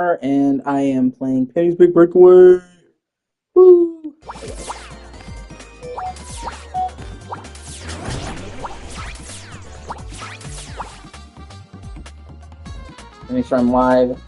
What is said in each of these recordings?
And I am playing Penny's Big Breakaway. Woo! Let me sure I'm live.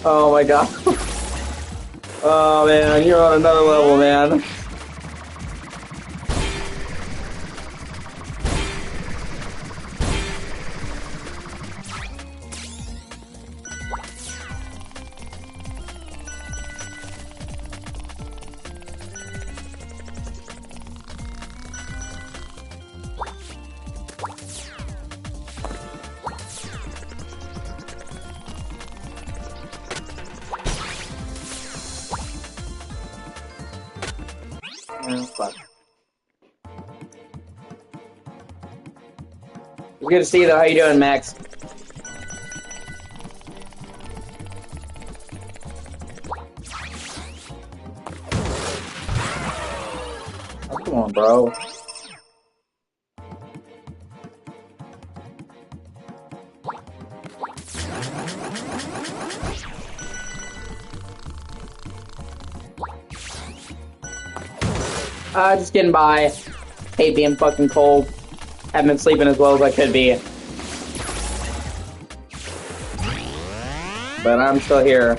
Oh my god. Oh man, you're on another level, man. Oh, fuck. It's good to see you though. How you doing, Max? Oh, come on, bro. Just getting by. Hate being fucking cold. Haven't been sleeping as well as I could be. But I'm still here.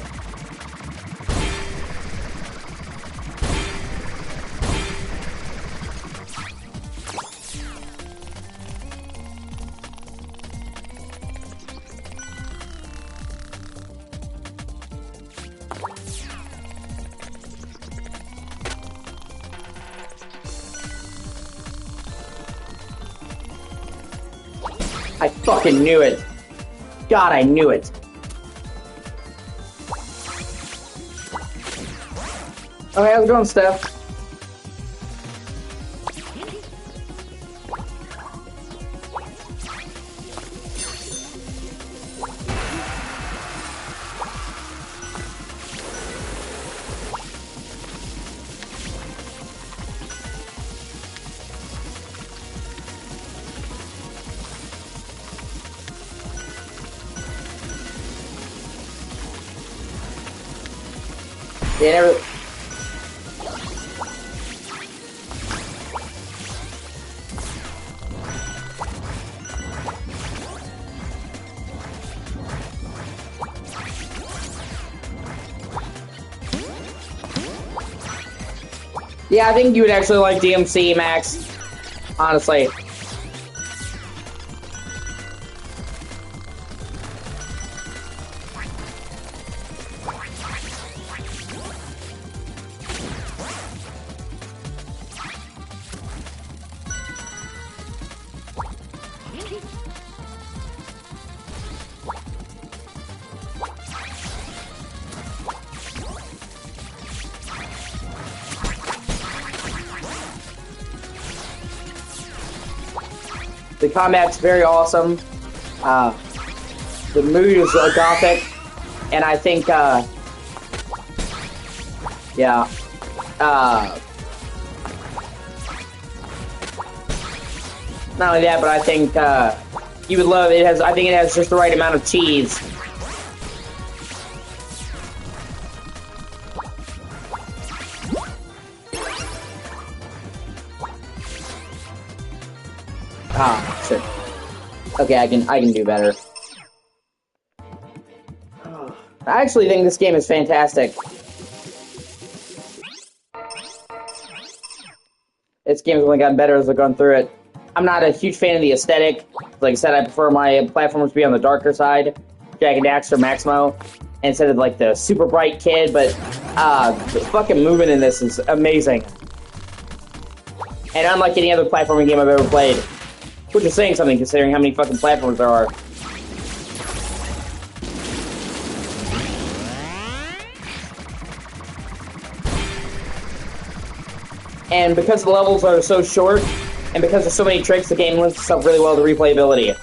I fucking knew it. God, I knew it. Okay, how's it going, Steph? They never... Yeah, I think you would actually like DMC, Max. Honestly. The combat's very awesome. The mood is gothic, and I think, yeah, not only that, but I think you would love it. I think it has just the right amount of cheese. Ah, shit. Okay, I can do better. I actually think this game is fantastic. This game's only gotten better as I've gone through it. I'm not a huge fan of the aesthetic. Like I said, I prefer my platformers to be on the darker side, Jak and Daxter, Maximo, instead of like the super bright kid. But the fucking movement in this is amazing, and unlike any other platforming game I've ever played. Which is saying something, considering how many fucking platforms there are. And because the levels are so short, and because there's so many tricks, the game lends itself really well to replayability.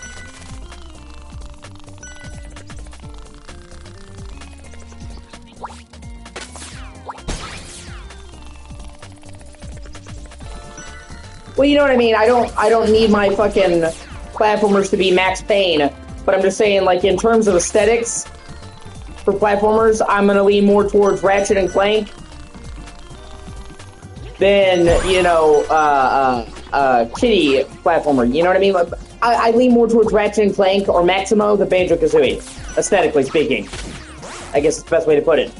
Well, you know what I mean. I don't need my fucking platformers to be Max Payne, but I'm just saying, like, in terms of aesthetics for platformers, I'm gonna lean more towards Ratchet and Clank than, you know, Kitty platformer. You know what I mean? I lean more towards Ratchet and Clank or Maximo than Banjo-Kazooie, aesthetically speaking. I guess it's the best way to put it.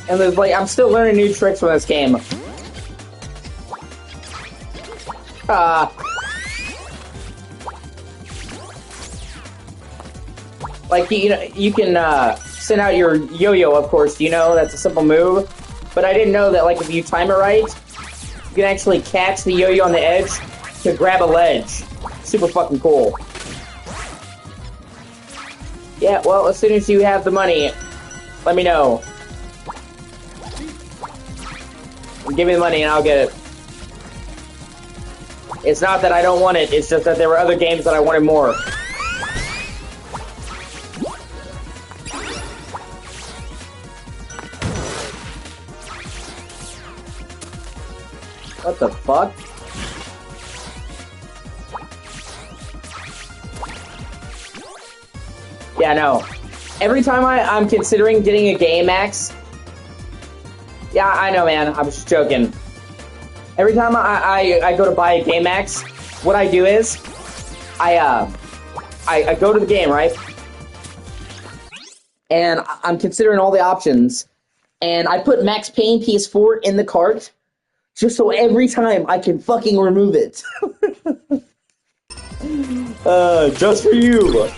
And there's, like, I'm still learning new tricks from this game. Like, you know, you can send out your yo-yo, of course, you know, that's a simple move. But I didn't know that, like, if you time it right, you can actually catch the yo-yo on the edge to grab a ledge. Super fucking cool. Yeah, well, as soon as you have the money, let me know. Give me the money and I'll get it. It's not that I don't want it, it's just that there were other games that I wanted more. What the fuck? Yeah, no. Every time I'm considering getting a game, Max. Yeah, I know, man. I was just joking. Every time I go to buy a game, Max, what I do is I go to the game, right? And I'm considering all the options, and I put Max Payne PS4 in the cart just so every time I can fucking remove it. Just for you.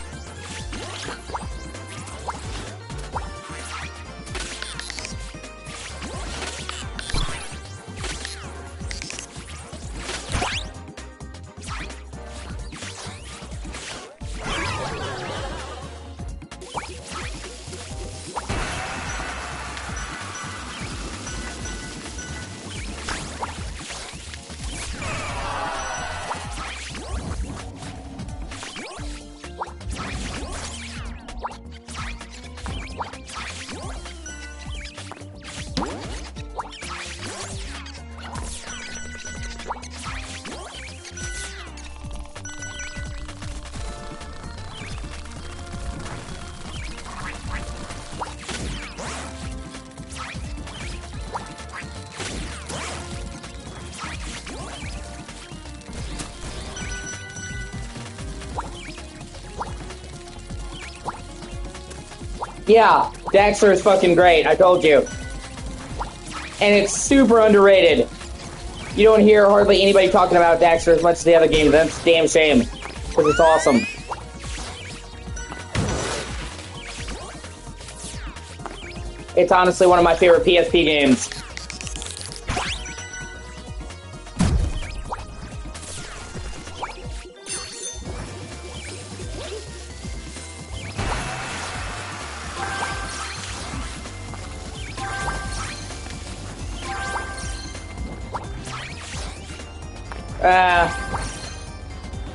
Yeah, Daxter is fucking great, I told you. And it's super underrated. You don't hear hardly anybody talking about Daxter as much as the other games. That's a damn shame, because it's awesome. It's honestly one of my favorite PSP games.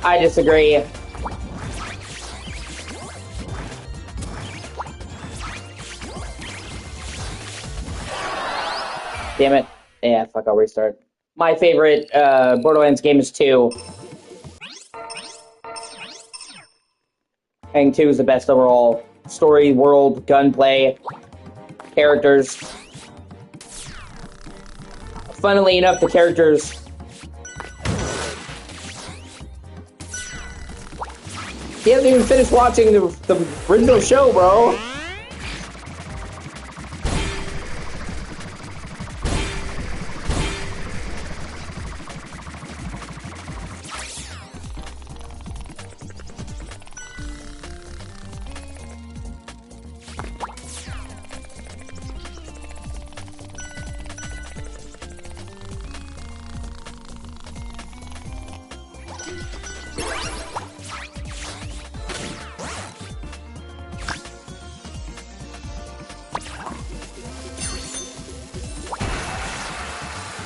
I disagree. Damn it. Yeah, fuck, I'll restart. My favorite Borderlands game is 2. And 2 is the best overall. Story, world, gunplay, characters. Funnily enough, the characters... You haven't even finished watching the original show, bro.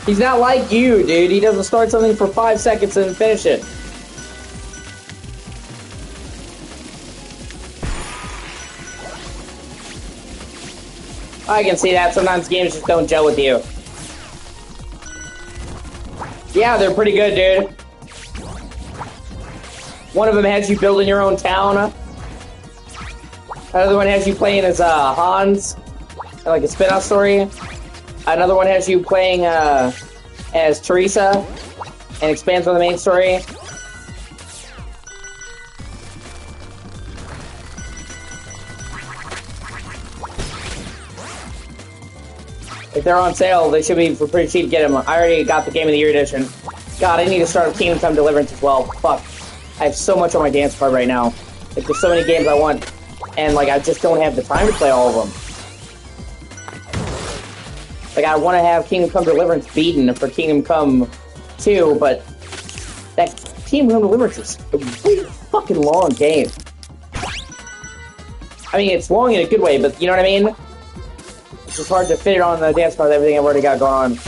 He's not like you, dude. He doesn't start something for 5 seconds and finish it. I can see that. Sometimes games just don't gel with you. Yeah, they're pretty good, dude. One of them has you building your own town. Another one has you playing as Hans, like a spin-off story. Another one has you playing as Teresa and expands on the main story. If they're on sale, they should be for pretty cheap. Get them. I already got the Game of the Year edition. God, I need to start Kingdom Come Deliverance as well. Fuck. I have so much on my dance card right now. Like, there's so many games I want, and like I just don't have the time to play all of them. Like, I want to have Kingdom Come Deliverance beaten for Kingdom Come 2, but that Kingdom Come Deliverance is a really fucking long game. I mean, it's long in a good way, but you know what I mean? It's just hard to fit it on the dance card with everything I've already got going on.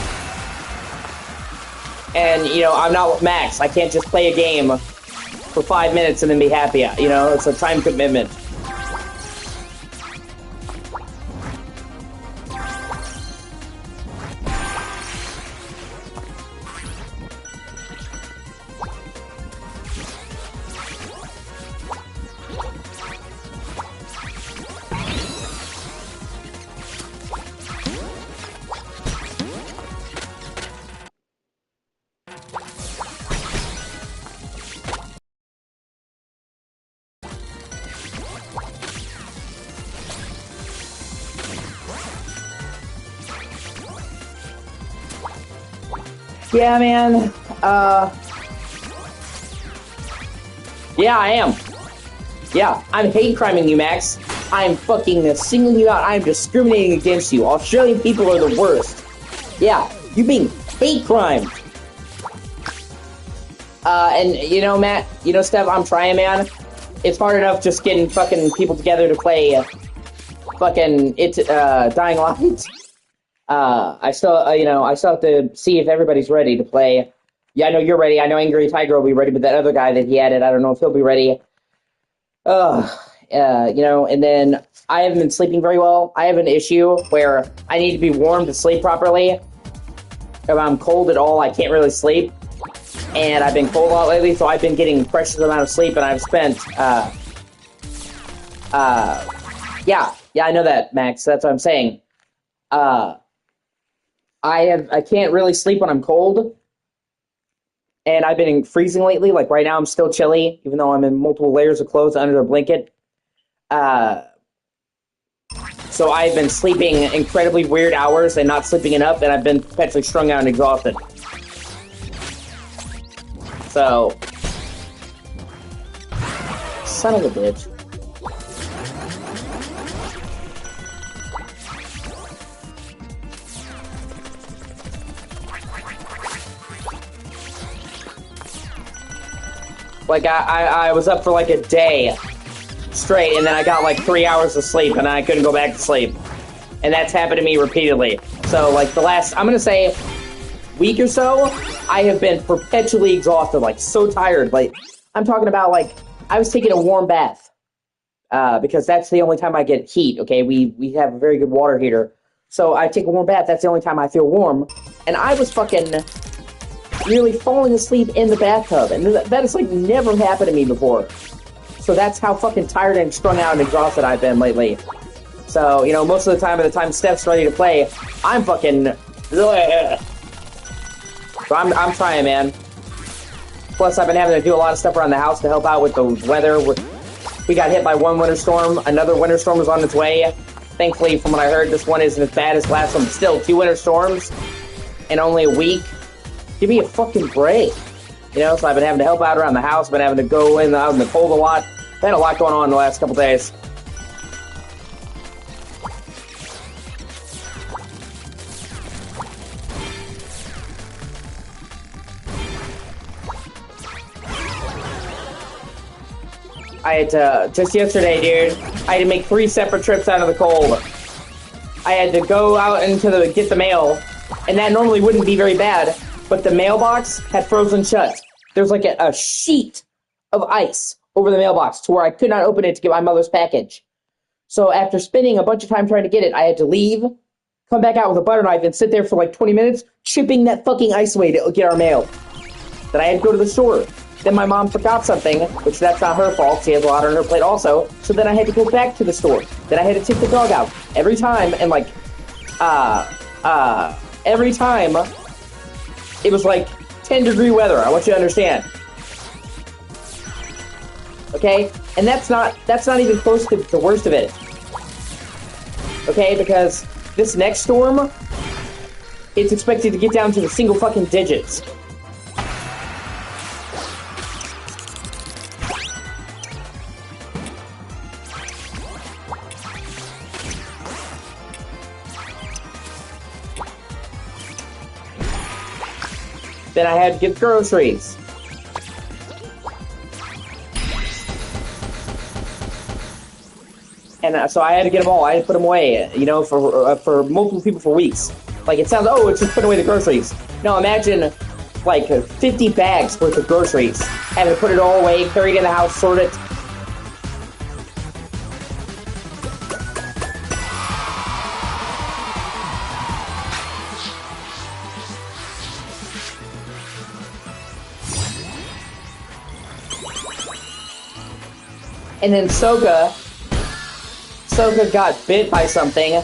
And, you know, I'm not Max. I can't just play a game for 5 minutes and then be happy. You know, it's a time commitment. Yeah, man. Yeah, I am. Yeah, I'm hate criming you, Max. I'm fucking singling you out. I'm discriminating against you. Australian people are the worst. Yeah, you being hate crimed. And you know, Matt, you know, Steph, I'm trying, man. It's hard enough just getting fucking people together to play fucking Dying Light. I still, you know, I still have to see if everybody's ready to play. Yeah, I know you're ready. I know Angry Tiger will be ready, but that other guy that he added, I don't know if he'll be ready. You know, and then I haven't been sleeping very well. I have an issue where I need to be warm to sleep properly. If I'm cold at all, I can't really sleep. And I've been cold a lot lately, so I've been getting precious amount of sleep, and I've spent, yeah, I know that, Max. That's what I'm saying. I can't really sleep when I'm cold. And I've been freezing lately. Like right now I'm still chilly, even though I'm in multiple layers of clothes under a blanket. So I've been sleeping incredibly weird hours and not sleeping enough, and I've been perpetually strung out and exhausted. So... Son of a bitch. Like, I was up for like a day straight, and then I got like 3 hours of sleep, and I couldn't go back to sleep. And that's happened to me repeatedly. So, like, the last, I'm gonna say, week or so, I have been perpetually exhausted, like, so tired. Like, I'm talking about, like, I was taking a warm bath. Because that's the only time I get heat, okay? We have a very good water heater. So I take a warm bath, that's the only time I feel warm. And I was fucking nearly falling asleep in the bathtub. And that has, like, never happened to me before. So that's how fucking tired and strung out and exhausted I've been lately. So, you know, most of the time, by the time Steph's ready to play, I'm fucking... So I'm trying, man. Plus, I've been having to do a lot of stuff around the house to help out with the weather. We got hit by one winter storm. Another winter storm was on its way. Thankfully, from what I heard, this one isn't as bad as last one. Still, 2 winter storms in only a week. Give me a fucking break. You know, so I've been having to help out around the house. Been having to go out in the cold a lot. I've had a lot going on in the last couple days. I had to, just yesterday, dude, I had to make 3 separate trips out of the cold. I had to go out get the mail, and that normally wouldn't be very bad, but the mailbox had frozen shut. There was like a sheet of ice over the mailbox to where I could not open it to get my mother's package. So after spending a bunch of time trying to get it, I had to leave, come back out with a butter knife, and sit there for like 20 minutes, chipping that fucking ice away to get our mail. Then I had to go to the store. Then my mom forgot something, which that's not her fault. She has a lot on her plate also. So then I had to go back to the store. Then I had to take the dog out. Every time, and like, every time, it was like 10-degree weather. I want you to understand. Okay? And that's not even close to the worst of it. Okay? Because this next storm, it's expected to get down to the single fucking digits. Then I had to get groceries. And so I had to get them all. I had to put them away, you know, for multiple people for weeks. Like, it sounds, oh, it's just putting away the groceries. No, imagine, like, 50 bags worth of groceries. Having to put it all away, carry it in the house, sort it. And then Soka got bit by something.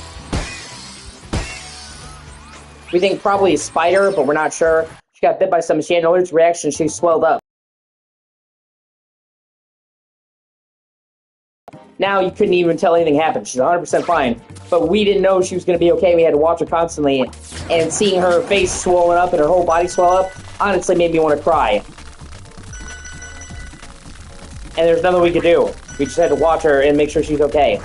We think probably a spider, but we're not sure. She got bit by something. She had an allergic reaction. She swelled up. Now you couldn't even tell anything happened. She's 100% fine. But we didn't know she was going to be okay. We had to watch her constantly. And seeing her face swollen up and her whole body swell up honestly made me want to cry. And there's nothing we could do. We just had to watch her and make sure she's okay.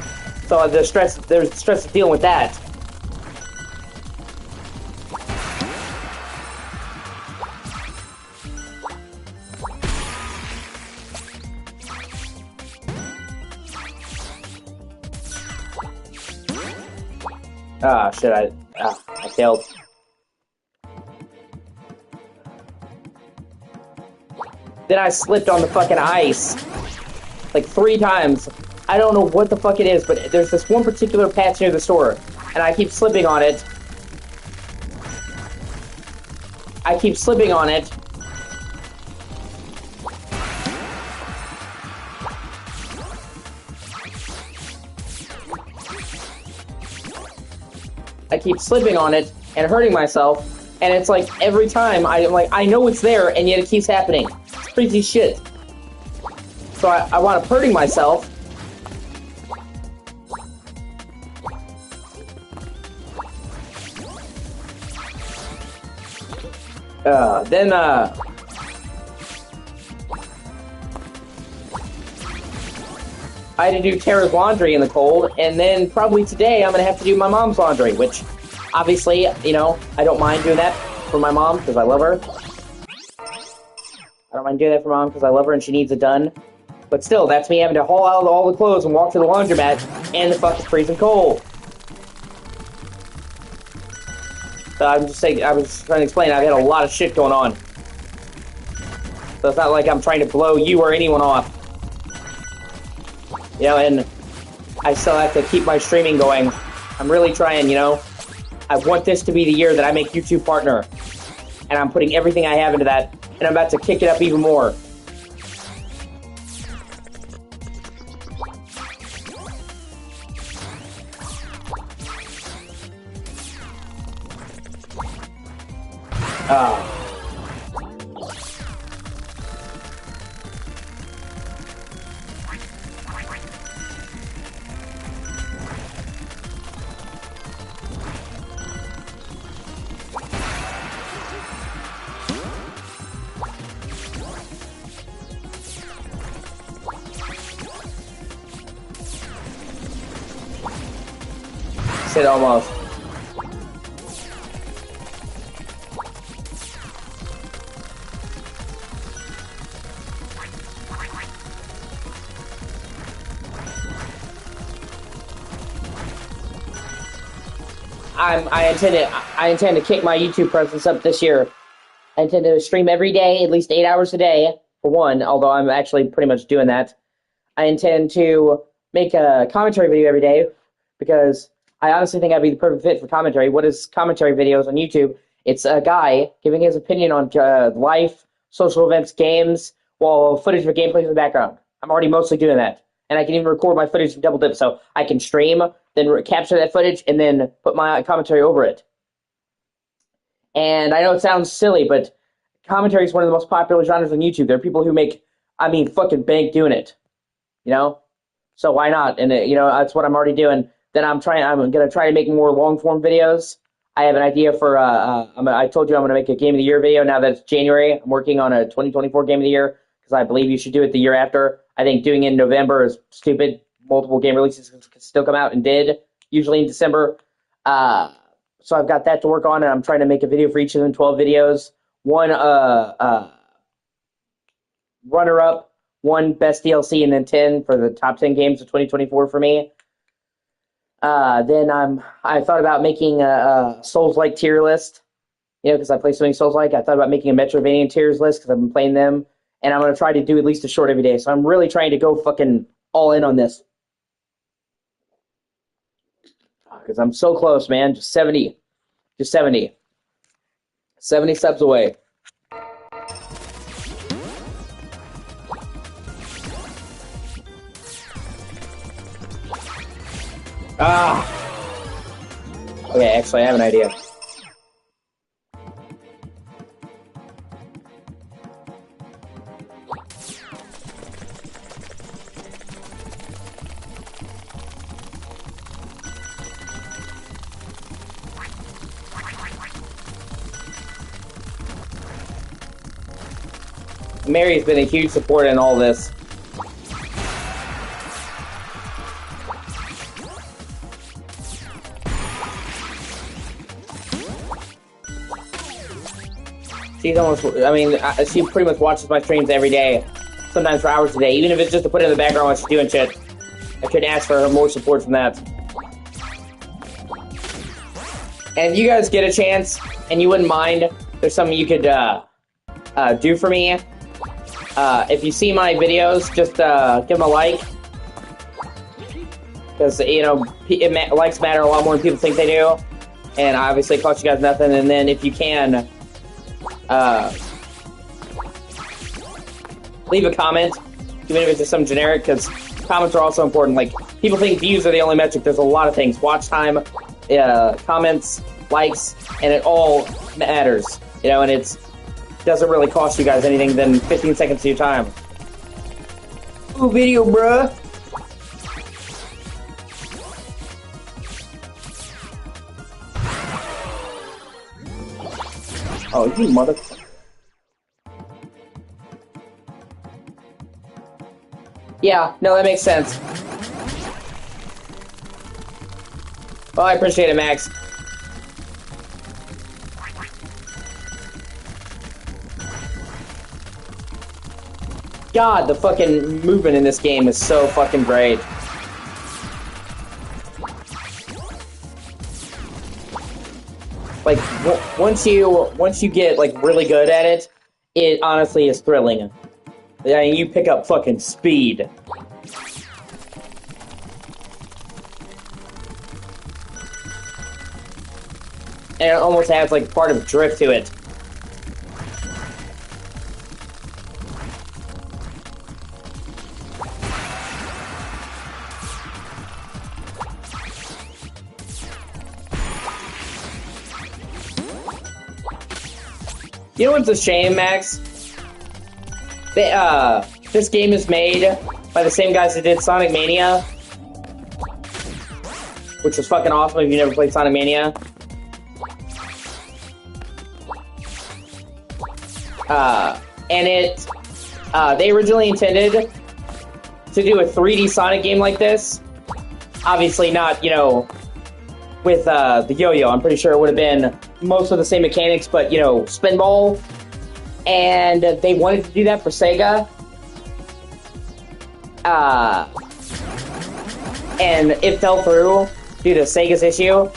So there's stress of dealing with that. Ah, shit, I failed. Then I slipped on the fucking ice. Like 3 times. I don't know what the fuck it is, but there's this one particular patch near the store, and I keep slipping on it. I keep slipping on it. I keep slipping on it and hurting myself, and it's like every time I know it's there, and yet it keeps happening. It's crazy shit. So I wind up hurting myself. Then I had to do Tara's laundry in the cold, and then probably today I'm gonna have to do my mom's laundry, which obviously, you know, I don't mind doing that for my mom because I love her. I don't mind doing that for mom because I love her and she needs it done. But still, that's me having to haul out all the clothes and walk to the laundromat, and the fuck is freezing cold. So I'm just saying, I was trying to explain, I've had a lot of shit going on. So it's not like I'm trying to blow you or anyone off. You know, and I still have to keep my streaming going. I'm really trying, you know. I want this to be the year that I make YouTube partner. And I'm putting everything I have into that, and I'm about to kick it up even more. Said almost. I intend to kick my YouTube presence up this year. I intend to stream every day, at least 8 hours a day, for one, although I'm actually pretty much doing that. I intend to make a commentary video every day, because I honestly think I'd be the perfect fit for commentary. What is commentary videos on YouTube? It's a guy giving his opinion on life, social events, games, while footage of gameplay in the background. I'm already mostly doing that. And I can even record my footage and double dip, so I can stream, then capture that footage, and then put my commentary over it. And I know it sounds silly, but commentary is one of the most popular genres on YouTube. There are people who make, I mean, fucking bank doing it. You know? So why not? And, you know, that's what I'm already doing. Then I'm going to try to make more long-form videos. I have an idea for, I told you I'm going to make a Game of the Year video now that it's January. I'm working on a 2024 Game of the Year, because I believe you should do it the year after. I think doing it in November is stupid. Multiple game releases can still come out, and did, usually in December. So I've got that to work on, and I'm trying to make a video for each of them, 12 videos. One runner-up, one best DLC, and then 10 for the top 10 games of 2024 for me. Then I thought about making a Souls-like tier list, you know, because I play so many Souls-like. I thought about making a Metroidvania tiers list, because I've been playing them, and I'm going to try to do at least a short every day. So I'm really trying to go fucking all in on this, because I'm so close, man. Just 70 subs away. Okay, actually, I have an idea. Mary's been a huge support in all this. She's almost, I mean, she pretty much watches my streams every day, sometimes for hours a day, even if it's just to put it in the background while she's doing shit. I couldn't ask for more support from that. And if you guys get a chance, and you wouldn't mind, there's something you could do for me. If you see my videos, just give them a like. Because, you know, likes matter a lot more than people think they do. And obviously it costs you guys nothing. And then if you can, leave a comment, even if it's just some generic, because comments are also important. Like, people think views are the only metric. There's a lot of things. Watch time, comments, likes, and it all matters. You know, and it doesn't really cost you guys anything than 15 seconds of your time. Ooh, video, bruh. Oh, you motherfucker. Yeah, no, that makes sense. Well, I appreciate it, Max. God, the fucking movement in this game is so fucking great. Like, once you get, like, really good at it, it honestly is thrilling. Yeah, you pick up fucking speed. And it almost adds, like, part of drift to it. You know what's a shame, Max? This game is made by the same guys that did Sonic Mania, which was fucking awesome if you never played Sonic Mania. They originally intended to do a 3D Sonic game like this. Obviously not, you know, with the yo-yo. I'm pretty sure it would have been most of the same mechanics, but, you know, spinball. And they wanted to do that for Sega. And it fell through due to Sega's issue.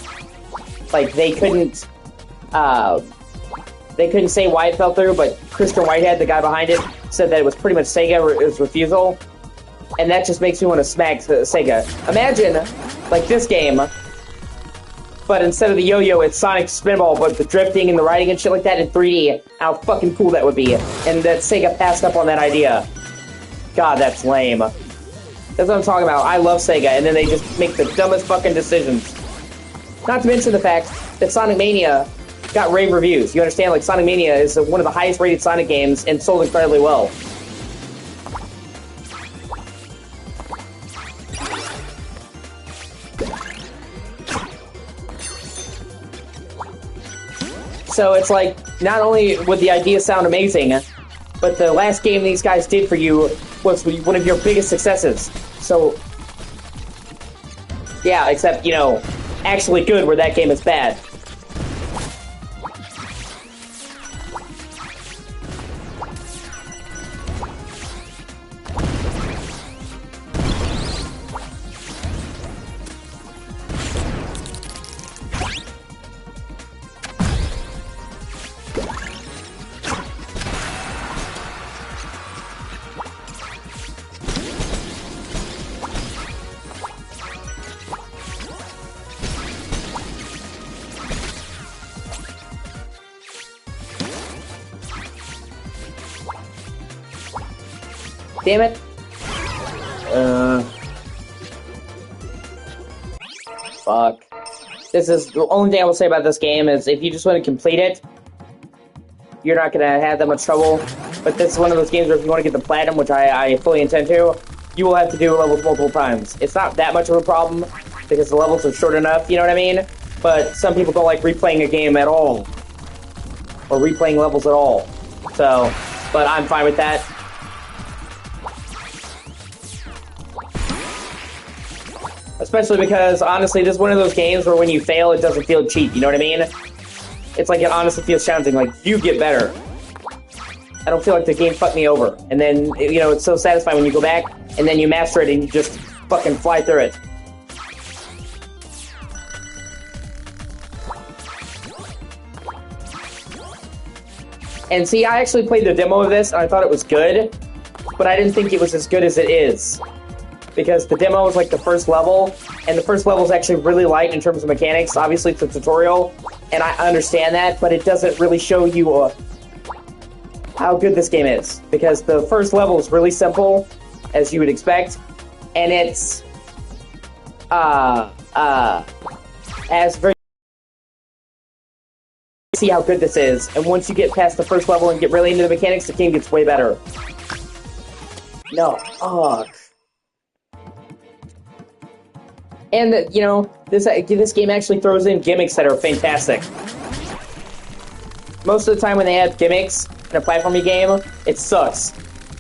Like, they couldn't say why it fell through, but Christian Whitehead, the guy behind it, said that it was pretty much Sega's refusal. And that just makes me want to smack Sega. Imagine, like, this game, but instead of the yo-yo, it's Sonic Spinball, but the drifting and the riding and shit like that in 3D. How fucking cool that would be. And that Sega passed up on that idea. God, that's lame. That's what I'm talking about. I love Sega, and then they just make the dumbest fucking decisions. Not to mention the fact that Sonic Mania got rave reviews. You understand? Like, Sonic Mania is one of the highest rated Sonic games and sold incredibly well. So it's like, not only would the idea sound amazing, but the last game these guys did for you was one of your biggest successes. So, yeah, except, you know, actually good where that game is bad. Damn it. Fuck. This is the only thing I will say about this game is if you just want to complete it, you're not going to have that much trouble. But this is one of those games where if you want to get the platinum, which I fully intend to, you will have to do levels multiple times. It's not that much of a problem because the levels are short enough, you know what I mean? But some people don't like replaying a game at all. Or replaying levels at all. So, but I'm fine with that. Especially because, honestly, this is one of those games where when you fail, it doesn't feel cheap, you know what I mean? It's like it honestly feels challenging, like, you get better. I don't feel like the game fucked me over. And then, you know, it's so satisfying when you go back, and then you master it, and you just fucking fly through it. And see, I actually played the demo of this, and I thought it was good, but I didn't think it was as good as it is. Because the demo was like the first level, and the first level is actually really light in terms of mechanics. Obviously, it's a tutorial, and I understand that, but it doesn't really show you how good this game is. Because the first level is really simple, as you would expect, and it's as very see how good this is. And once you get past the first level and get really into the mechanics, the game gets way better. No, fuck. And, you know, this game actually throws in gimmicks that are fantastic. Most of the time when they have gimmicks in a platforming game, it sucks.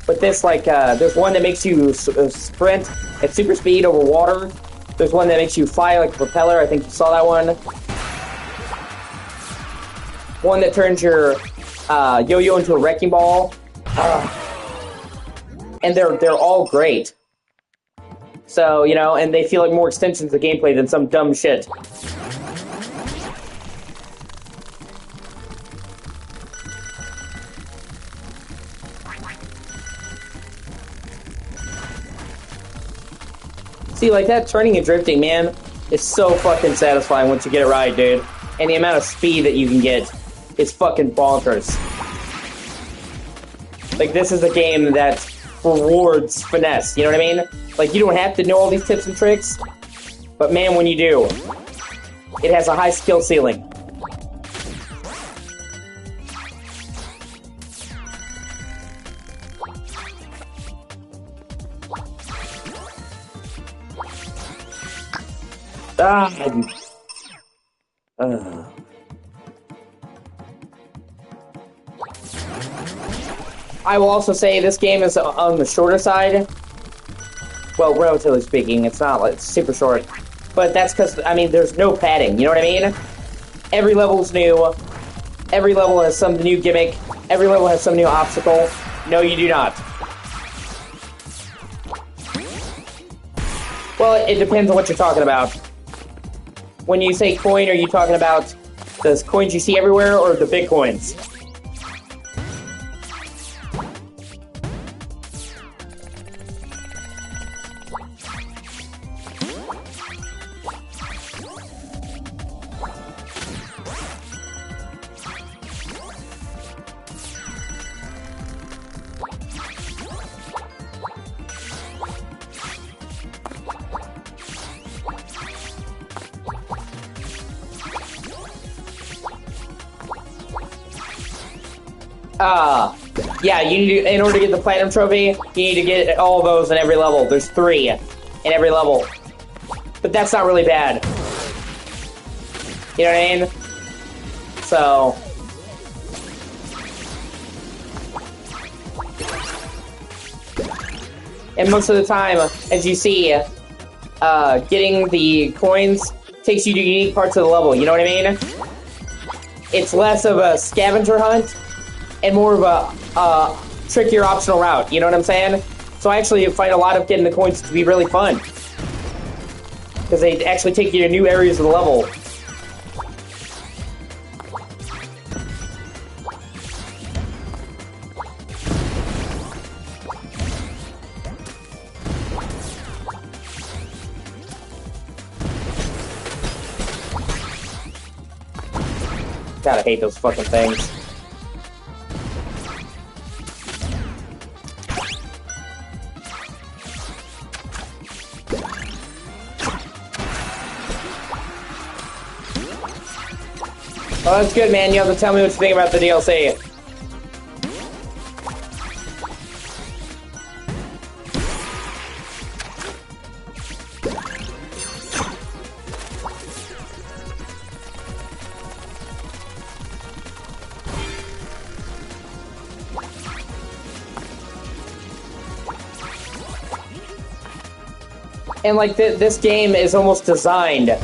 But this, like, there's one that makes you sprint at super speed over water. There's one that makes you fly like a propeller. I think you saw that one. One that turns your yo-yo into a wrecking ball. And they're all great. So, you know, and they feel like more extensions of gameplay than some dumb shit. See, like that turning and drifting, man, is so fucking satisfying once you get it right, dude. And the amount of speed that you can get is fucking bonkers. Like, this is a game that rewards finesse, you know what I mean? Like, you don't have to know all these tips and tricks, but man, when you do, it has a high skill ceiling. I will also say this game is on the shorter side. Well, relatively speaking, it's not like super short. But that's because, I mean, there's no padding, you know what I mean? Every level's new. Every level has some new gimmick. Every level has some new obstacle. No, you do not. Well, it depends on what you're talking about. When you say coin, are you talking about the coins you see everywhere or the big coins? Yeah, you need to, in order to get the platinum trophy, you need to get all those in every level. There's 3 in every level. But that's not really bad. You know what I mean? So... and most of the time, as you see, getting the coins takes you to unique parts of the level, you know what I mean? It's less of a scavenger hunt and more of a trickier optional route, you know what I'm saying? So I actually find a lot of getting the coins to be really fun. Because they actually take you to new areas of the level. God, I hate those fucking things. Oh, that's good, man. You have to tell me what you think about the DLC. And, like, this game is almost designed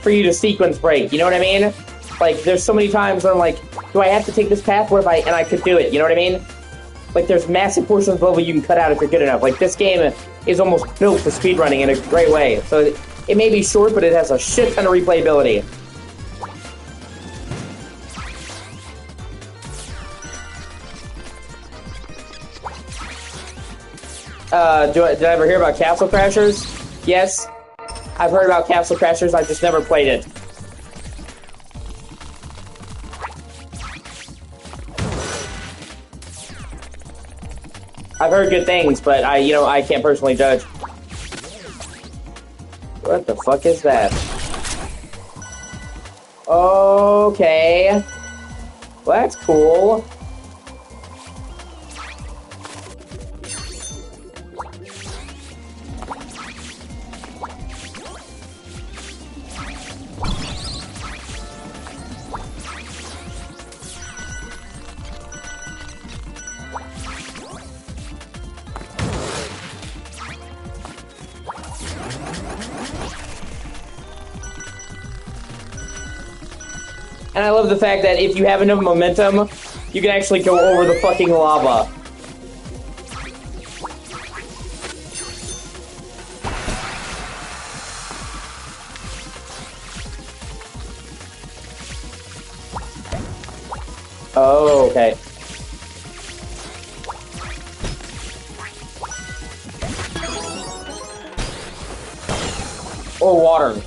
for you to sequence break, you know what I mean? Like, there's so many times where I'm like, do I have to take this path? What if I, and I could do it, you know what I mean? Like, there's massive portions of the level you can cut out if you're good enough. Like, this game is almost built for speedrunning in a great way. So, it may be short, but it has a shit ton of replayability. Did I ever hear about Castle Crashers? Yes. I've heard about Castle Crashers, I just never played it. I've heard good things, but I can't personally judge. What the fuck is that? Okay. Well, that's cool. And I love the fact that if you have enough momentum, you can actually go over the fucking lava. Oh, okay. Or water.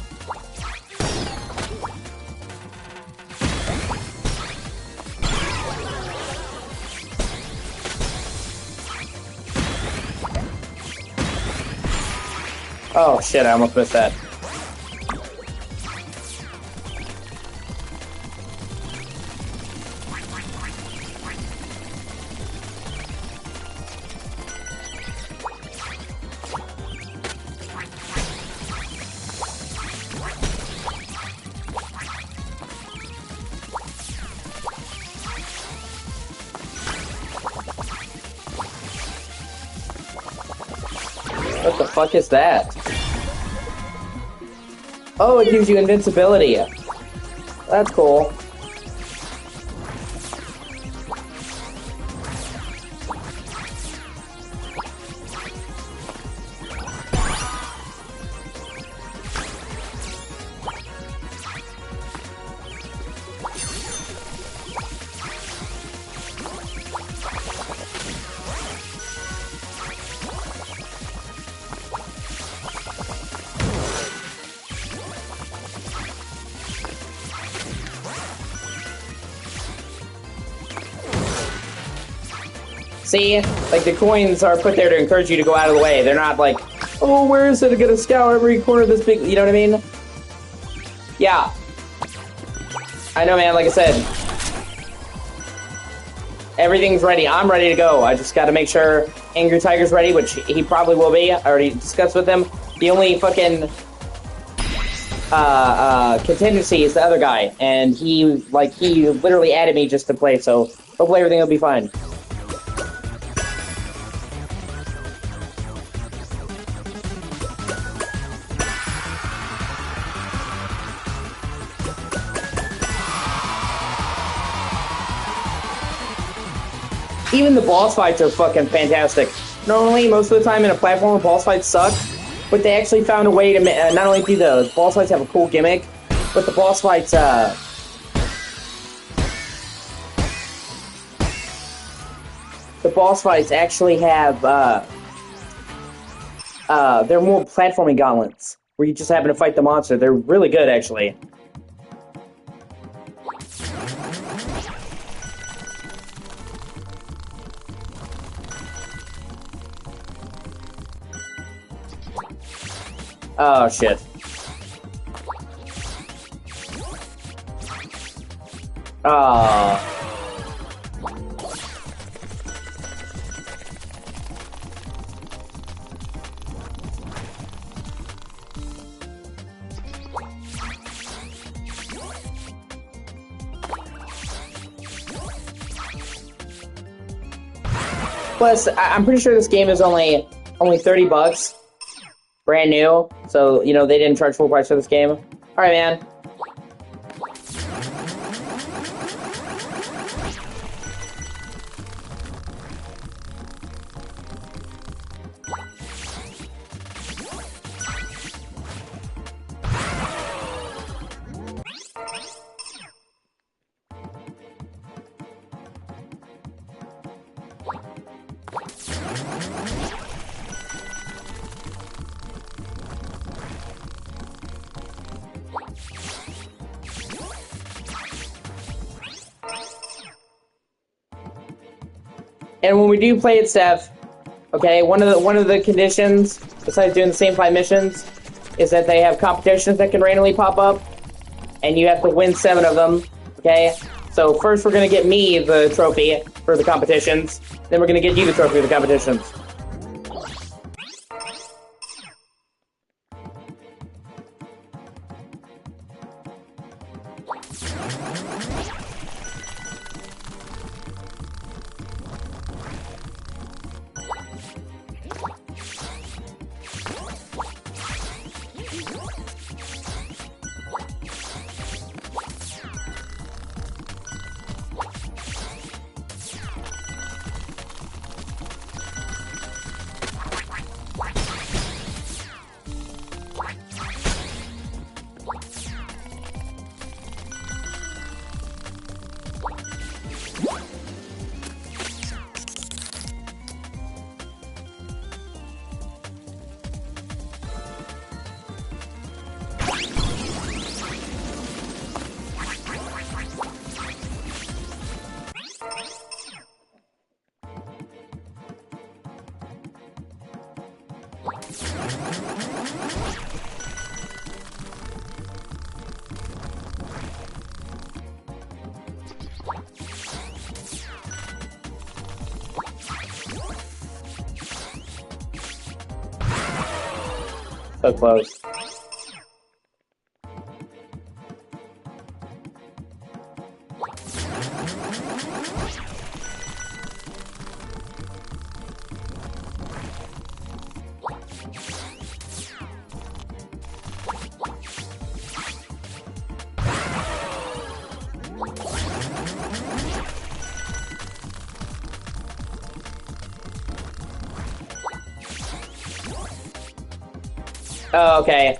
Oh shit, I almost missed that. What the fuck is that? Oh, it gives you invincibility. That's cool. See, like the coins are put there to encourage you to go out of the way. They're not like, oh, where is it? I'm gonna scour every corner of this big, you know what I mean? Yeah. I know, man, like I said. Everything's ready. I'm ready to go. I just gotta make sure Angry Tiger's ready, which he probably will be. I already discussed with him. The only fucking contingency is the other guy. And he literally added me just to play, so hopefully everything will be fine. Even the boss fights are fucking fantastic. Normally, most of the time in a platformer, boss fights suck, but they actually found a way to not only do the boss fights have a cool gimmick, but the boss fights, actually have, they're more platforming gauntlets, where you just happen to fight the monster. They're really good, actually. Oh, shit. Oh. Plus, I'm pretty sure this game is only $30. Brand new, so, you know, they didn't charge full price for this game. Alright, man. And when we do play it, Steph, okay, one of the conditions, besides doing the same 5 missions, is that they have competitions that can randomly pop up, and you have to win 7 of them, okay? So first we're gonna get me the trophy for the competitions, then we're gonna get you the trophy for the competitions. So close. Oh, okay.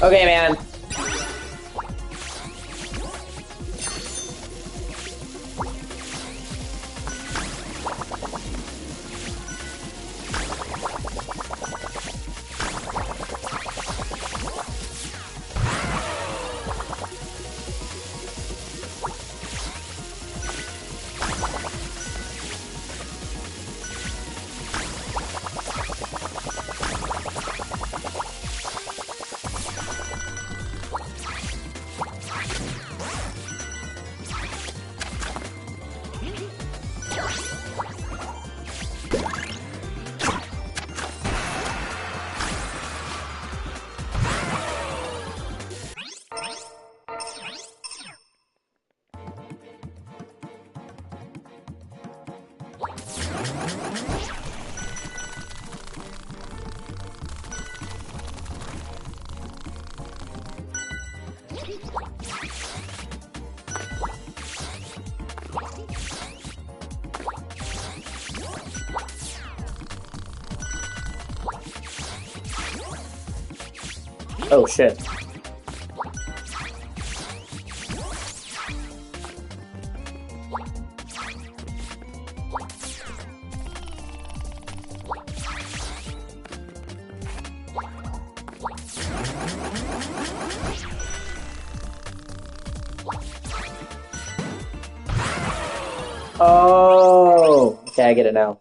Okay, man. Oh, shit. Oh, okay, I get it now.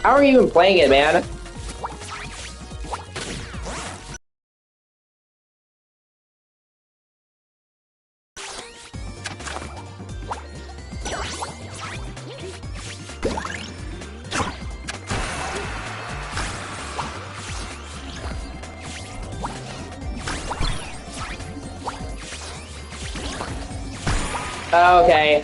How are you even playing it, man? Okay.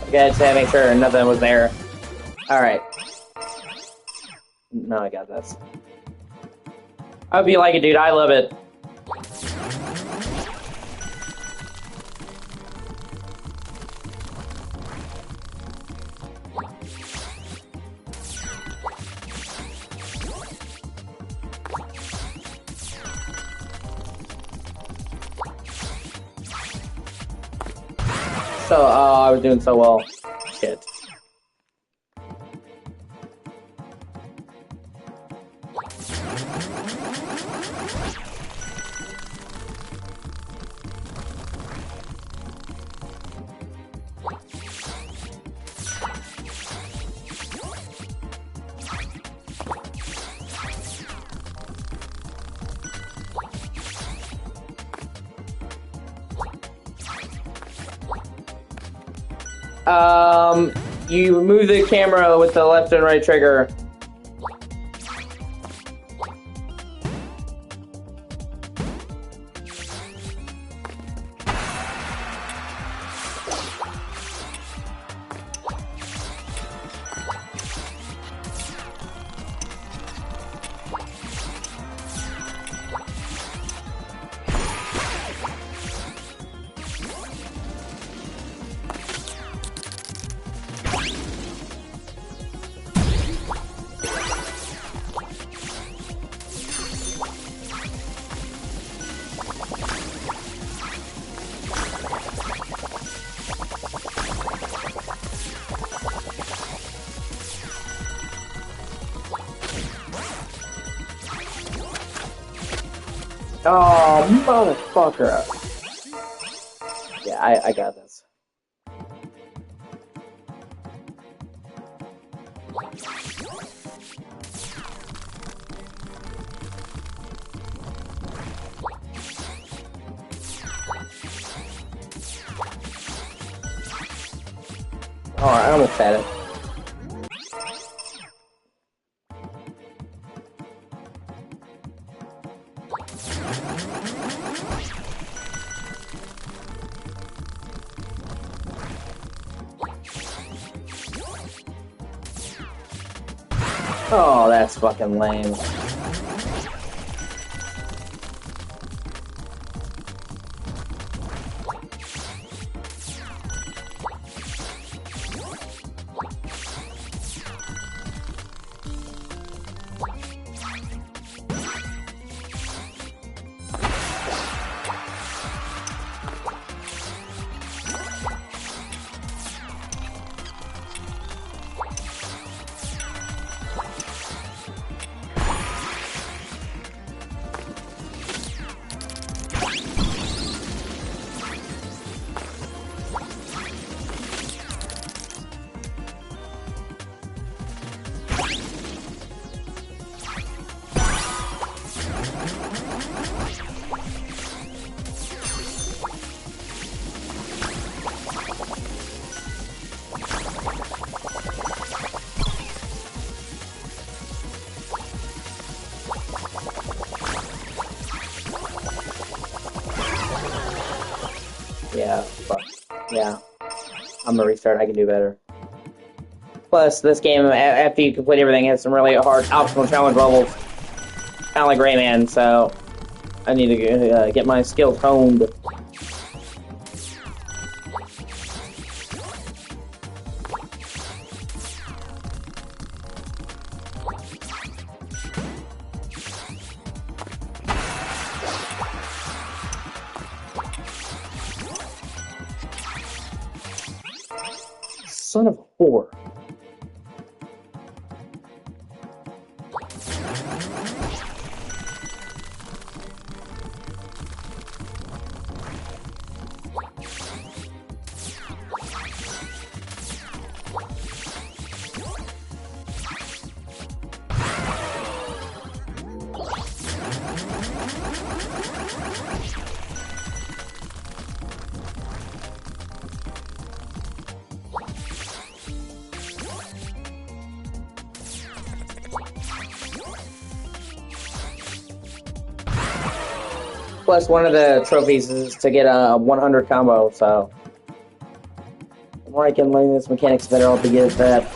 Okay, I just had to make sure nothing was there. Alright. No, I got this. I hope you like it, dude. I love it. So, I was doing so well. Shit. You move the camera with the left and right trigger. Oh, motherfucker. Yeah, I got this. Oh, I almost had it. Oh, that's fucking lame. Yeah. I'm gonna restart. I can do better. Plus, this game, after you complete everything, has some really hard optional challenge levels. Kind of like Rayman, so I need to get my skills honed. Son of a whore. Plus, one of the trophies is to get a 100 combo, so the more I can learn this mechanics, the better I'll be good at that.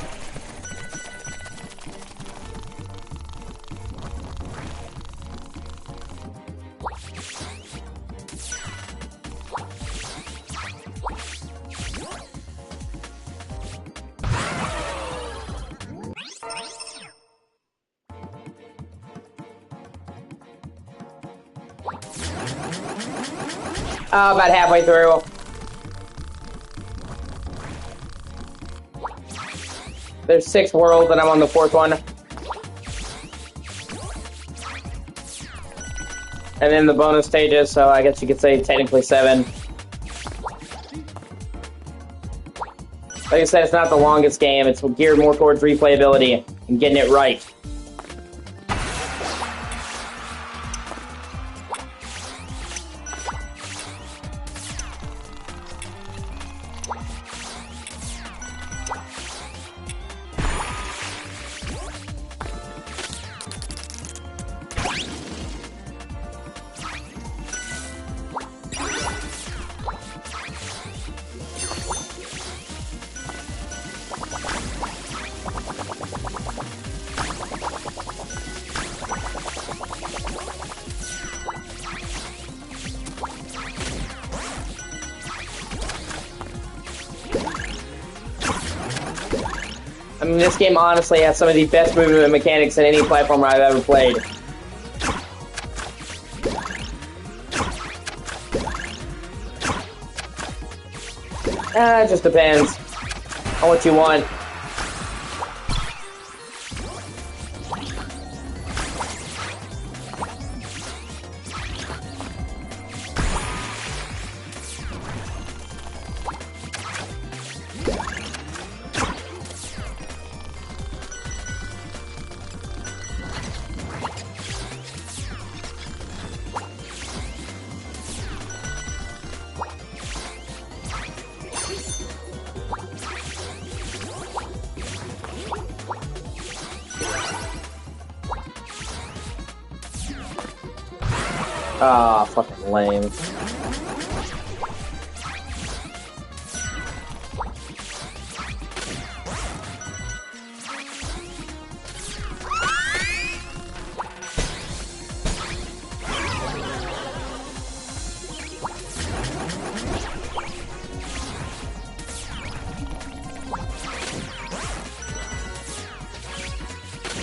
About halfway through. There's 6 worlds, and I'm on the 4th one. And then the bonus stages, so I guess you could say technically 7. Like I said, it's not the longest game. It's geared more towards replayability and getting it right. I mean, this game honestly has some of the best movement mechanics in any platformer I've ever played. It just depends on what you want. Ah, fucking lame.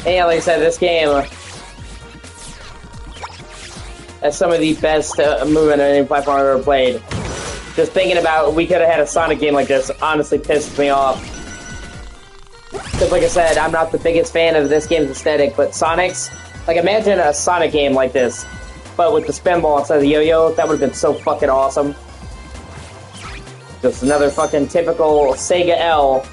Yeah, like I said, this game has some of the best movement on any platform I've ever played. Just thinking about we could have had a Sonic game like this honestly pisses me off. Because like I said, I'm not the biggest fan of this game's aesthetic, but Sonic's, like imagine a Sonic game like this, but with the spin ball instead of the yo-yo, that would have been so fucking awesome. Just another fucking typical Sega L.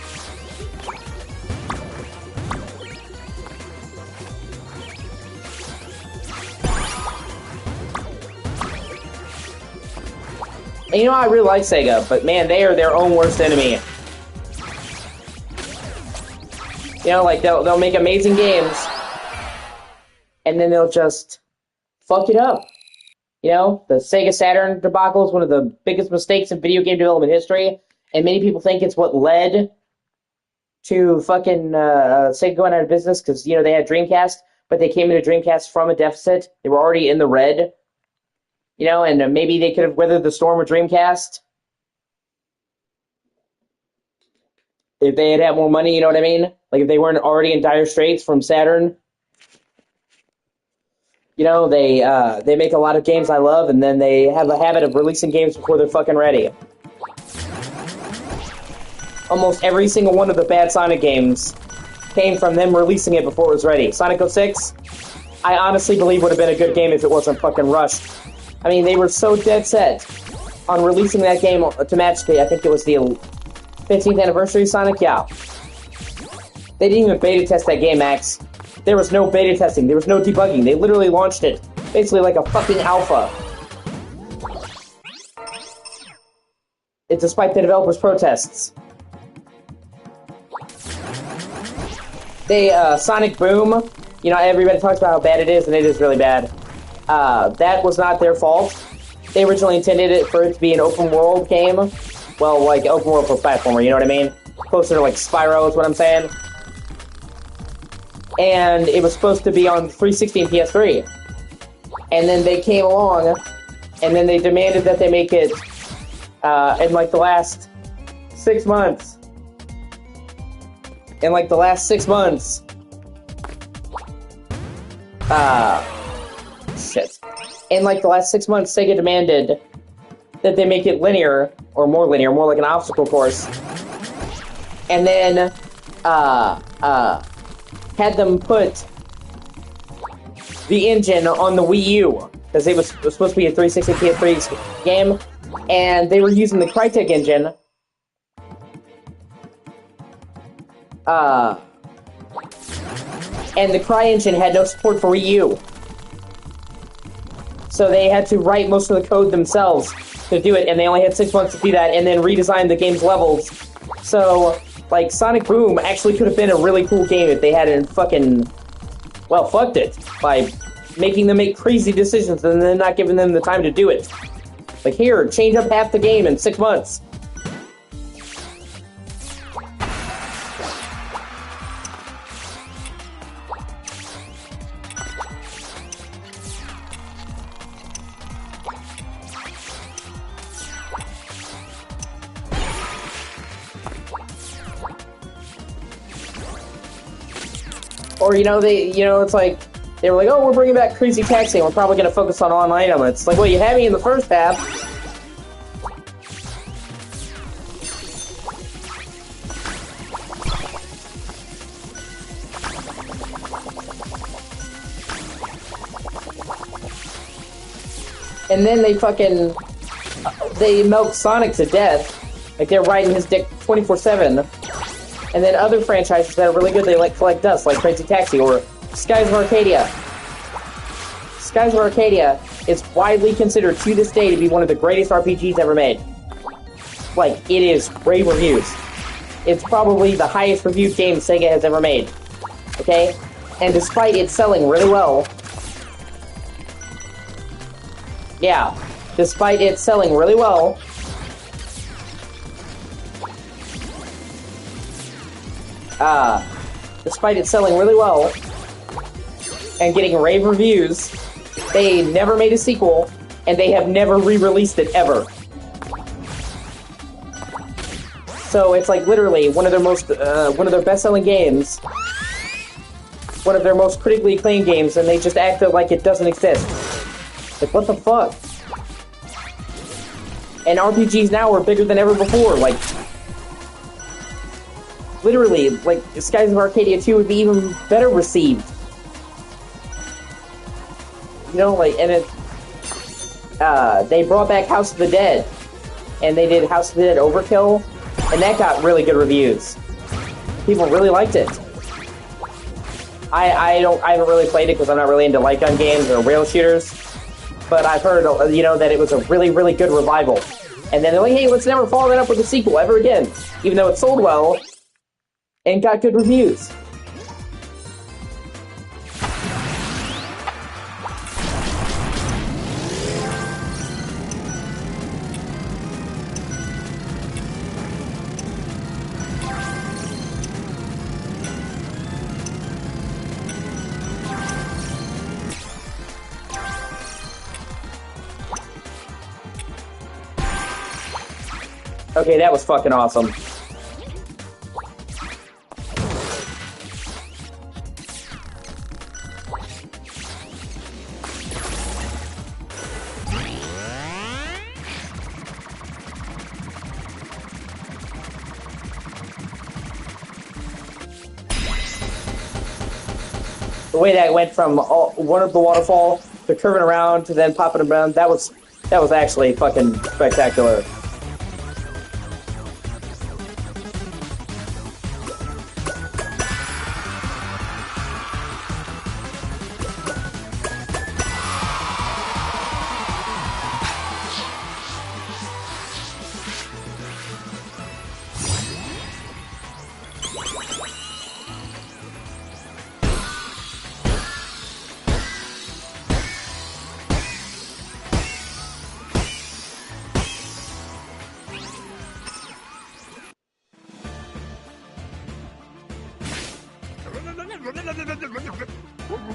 And you know, I really like Sega, but man, they are their own worst enemy. You know, like, they'll make amazing games, and then they'll just fuck it up. You know, the Sega Saturn debacle is one of the biggest mistakes in video game development history. And many people think it's what led to fucking Sega going out of business because, you know, they had Dreamcast, but they came into Dreamcast from a deficit. They were already in the red, you know, and maybe they could have weathered the storm with Dreamcast if they had more money, you know what I mean? Like if they weren't already in dire straits from Saturn. You know, they make a lot of games I love, and then they have a habit of releasing games before they're fucking ready. Almost every single one of the bad Sonic games came from them releasing it before it was ready. Sonic 06, I honestly believe would have been a good game if it wasn't fucking rushed. I mean, they were so dead set on releasing that game to match the, I think it was the 15th anniversary of Sonic, yeah. They didn't even beta test that game, Max. There was no beta testing. There was no debugging. They literally launched it basically like a fucking alpha. It's despite the developers' protests. They, Sonic Boom, you know, everybody talks about how bad it is, and it is really bad. That was not their fault. They originally intended it for it to be an open world game. Well, like, open world for platformer, you know what I mean? Closer to, like, Spyro is what I'm saying. And it was supposed to be on 360 and PS3. And then they came along, and then they demanded that they make it in, like, the last 6 months. In, like, the last 6 months. Shit. In, like, the last 6 months, Sega demanded that they make it linear, or more linear, more like an obstacle course. And then, had them put the engine on the Wii U, because it was supposed to be a 360 PS3 game, and they were using the Crytek engine. And the CryEngine had no support for Wii U. So they had to write most of the code themselves to do it, and they only had 6 months to do that, and then redesign the game's levels. So, like, Sonic Boom actually could have been a really cool game if they hadn't fucking, well, fucked it by making them make crazy decisions and then not giving them the time to do it. Like, here, change up half the game in 6 months. Or, you know, it's like, they were like, oh, we're bringing back Crazy Taxi, and we're probably going to focus on online elements. It's like, well, you had me in the first half. And then they milk Sonic to death. Like, they're riding his dick 24/7. And then other franchises that are really good, they like collect dust, like Crazy Taxi or Skies of Arcadia. Skies of Arcadia is widely considered to this day to be one of the greatest RPGs ever made. Like, it is rave reviews. It's probably the highest reviewed game Sega has ever made. Okay? And despite it selling really well... Yeah. Despite it selling really well... despite it selling really well and getting rave reviews, they never made a sequel, and they have never re-released it ever. So it's like literally one of their best-selling games, one of their most critically acclaimed games, and they just acted like it doesn't exist. Like, what the fuck? And RPGs now are bigger than ever before, like... Literally, like, Skies of Arcadia 2 would be even better received. You know, like, and they brought back House of the Dead. And they did House of the Dead Overkill. And that got really good reviews. People really liked it. I haven't really played it because I'm not really into light gun games or rail shooters. But I've heard, you know, that it was a really, really good revival. And then they're like, hey, let's never follow that up with a sequel ever again. Even though it sold well... and got good reviews. Okay, that was fucking awesome. The way that went from one of the waterfall to curving around to then popping around, that was actually fucking spectacular.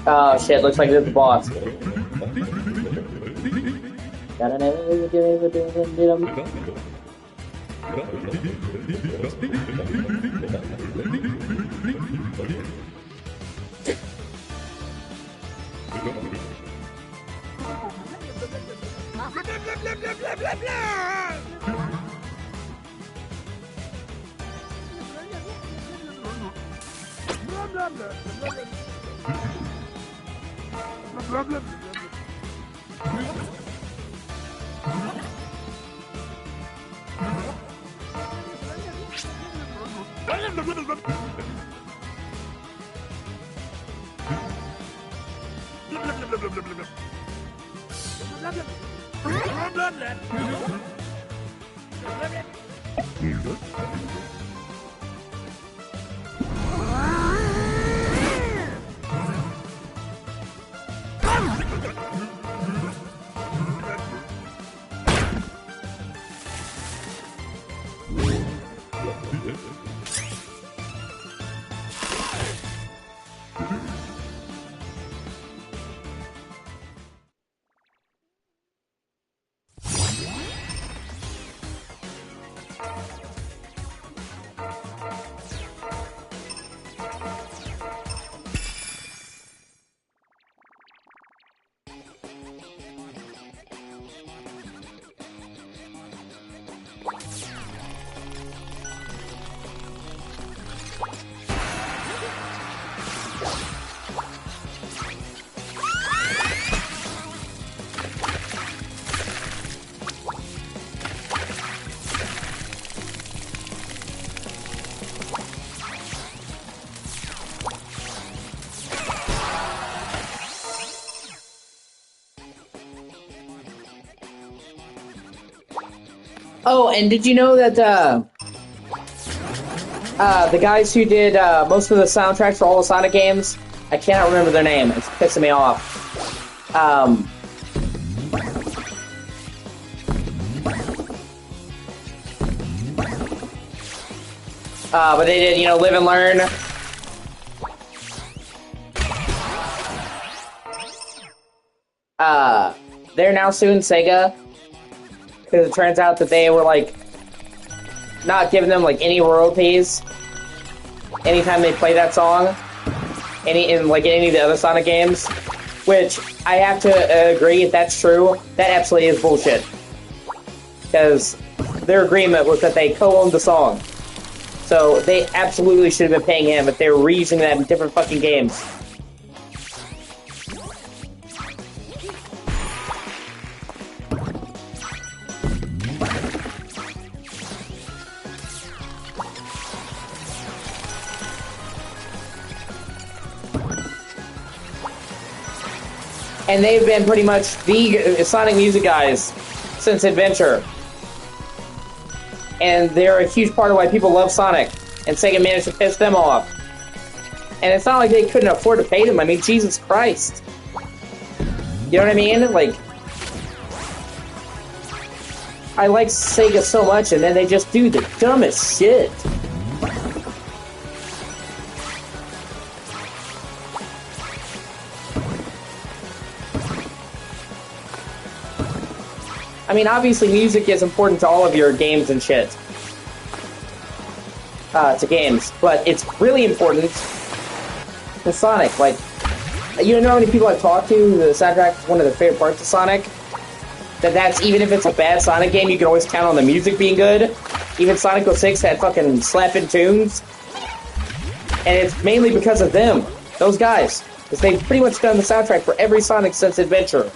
Oh shit, looks like it's the boss. Oh, and did you know that the guys who did most of the soundtracks for all the Sonic games, I cannot remember their name. It's pissing me off. But they did, you know, Live and Learn. They're now suing Sega because it turns out that they were like not giving them like any royalties anytime they play that song, in like any of the other Sonic games. Which I have to agree, if that's true, that absolutely is bullshit. Because their agreement was that they co-owned the song. So they absolutely should have been paying him if they were reusing that in different fucking games. And they've been pretty much the Sonic music guys since Adventure. And they're a huge part of why people love Sonic. And Sega managed to piss them off. And it's not like they couldn't afford to pay them. I mean, Jesus Christ. You know what I mean? Like, I like Sega so much, and then they just do the dumbest shit. I mean, obviously music is important to all of your games and shit. to games, but it's really important to Sonic. Like, you know how many people I've talked to, the soundtrack is one of their favorite parts of Sonic? That's even if it's a bad Sonic game, you can always count on the music being good. Even Sonic 06 had fucking slapping tunes. And it's mainly because of them, those guys. Because they've pretty much done the soundtrack for every Sonic since Adventure.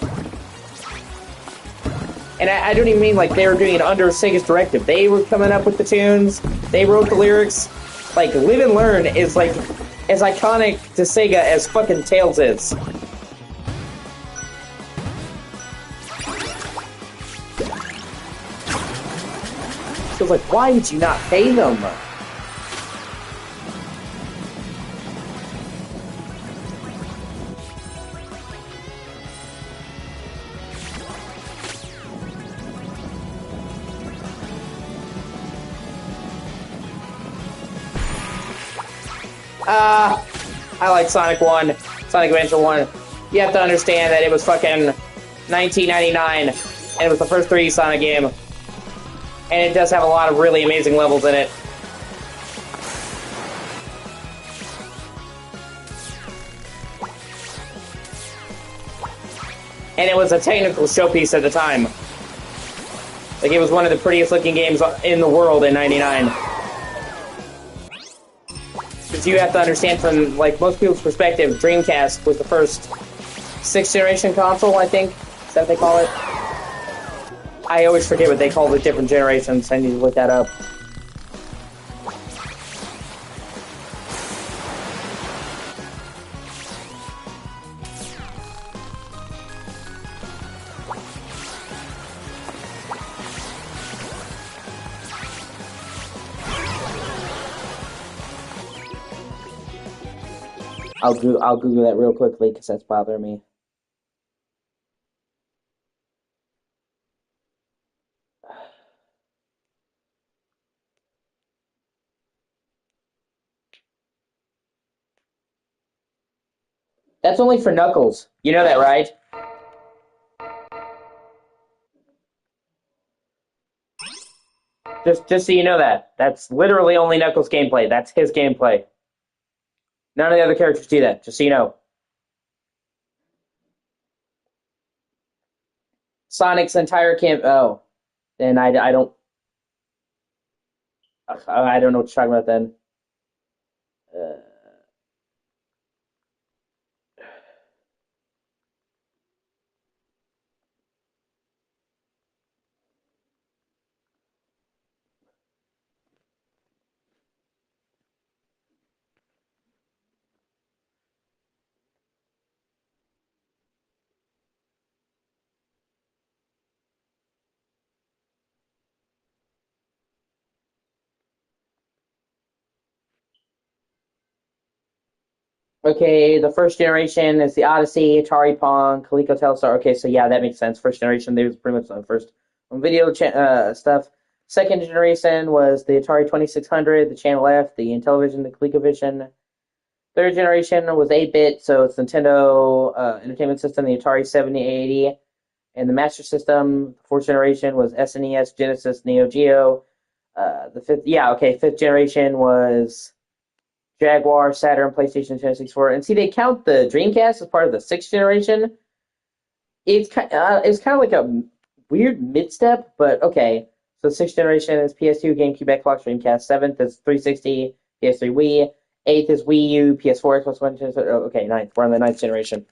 And I don't even mean like they were doing it under Sega's directive. They were coming up with the tunes, they wrote the lyrics. Like, Live and Learn is like as iconic to Sega as fucking Tails is. So it's like, why did you not pay them? I like Sonic 1, Sonic Adventure 1. You have to understand that it was fucking 1999, and it was the first 3D Sonic game. And it does have a lot of really amazing levels in it. And it was a technical showpiece at the time. Like, it was one of the prettiest looking games in the world in 99. Because you have to understand from, like, most people's perspective, Dreamcast was the first 6th generation console, I think. Is that what they call it? I always forget what they call the different generations. I need to look that up. I'll Google that real quickly because that's bothering me. That's only for Knuckles. You know that, right? Just so you know that. That's literally only Knuckles' gameplay. That's his gameplay. None of the other characters do that, just so you know. Sonic's entire camp... Oh. Then I don't... I don't know what you're talking about then. Okay, the first generation is the Odyssey, Atari Pong, Coleco Telstar. Okay, so yeah, that makes sense. First generation, they was pretty much the first video stuff. Second generation was the Atari 2600, the Channel F, the Intellivision, the ColecoVision. Third generation was 8-bit, so it's Nintendo Entertainment System, the Atari 7080, and the Master System. Fourth generation was SNES, Genesis, Neo Geo. Fifth generation was Jaguar, Saturn, PlayStation, Nintendo 64. And see, they count the Dreamcast as part of the 6th generation. It's kind of like a weird mid-step, but okay. So 6th generation is PS2, GameCube, Xbox, Dreamcast. 7th is 360, PS3, Wii. 8th is Wii U, PS4, Xbox One. Okay, 9th. We're on the 9th generation.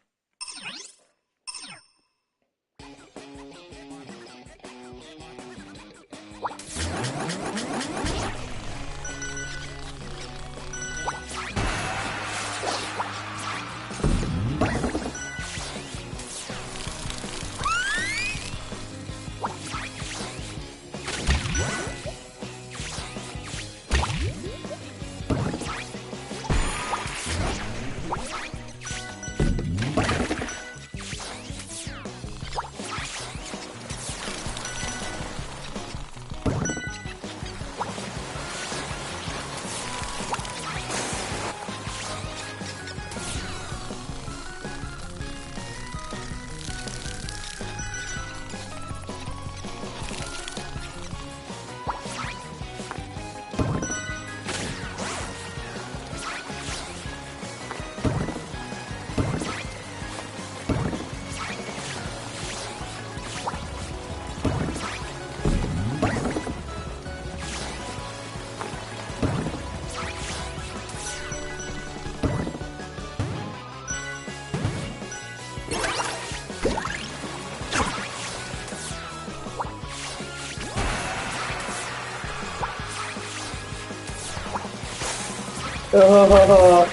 Well,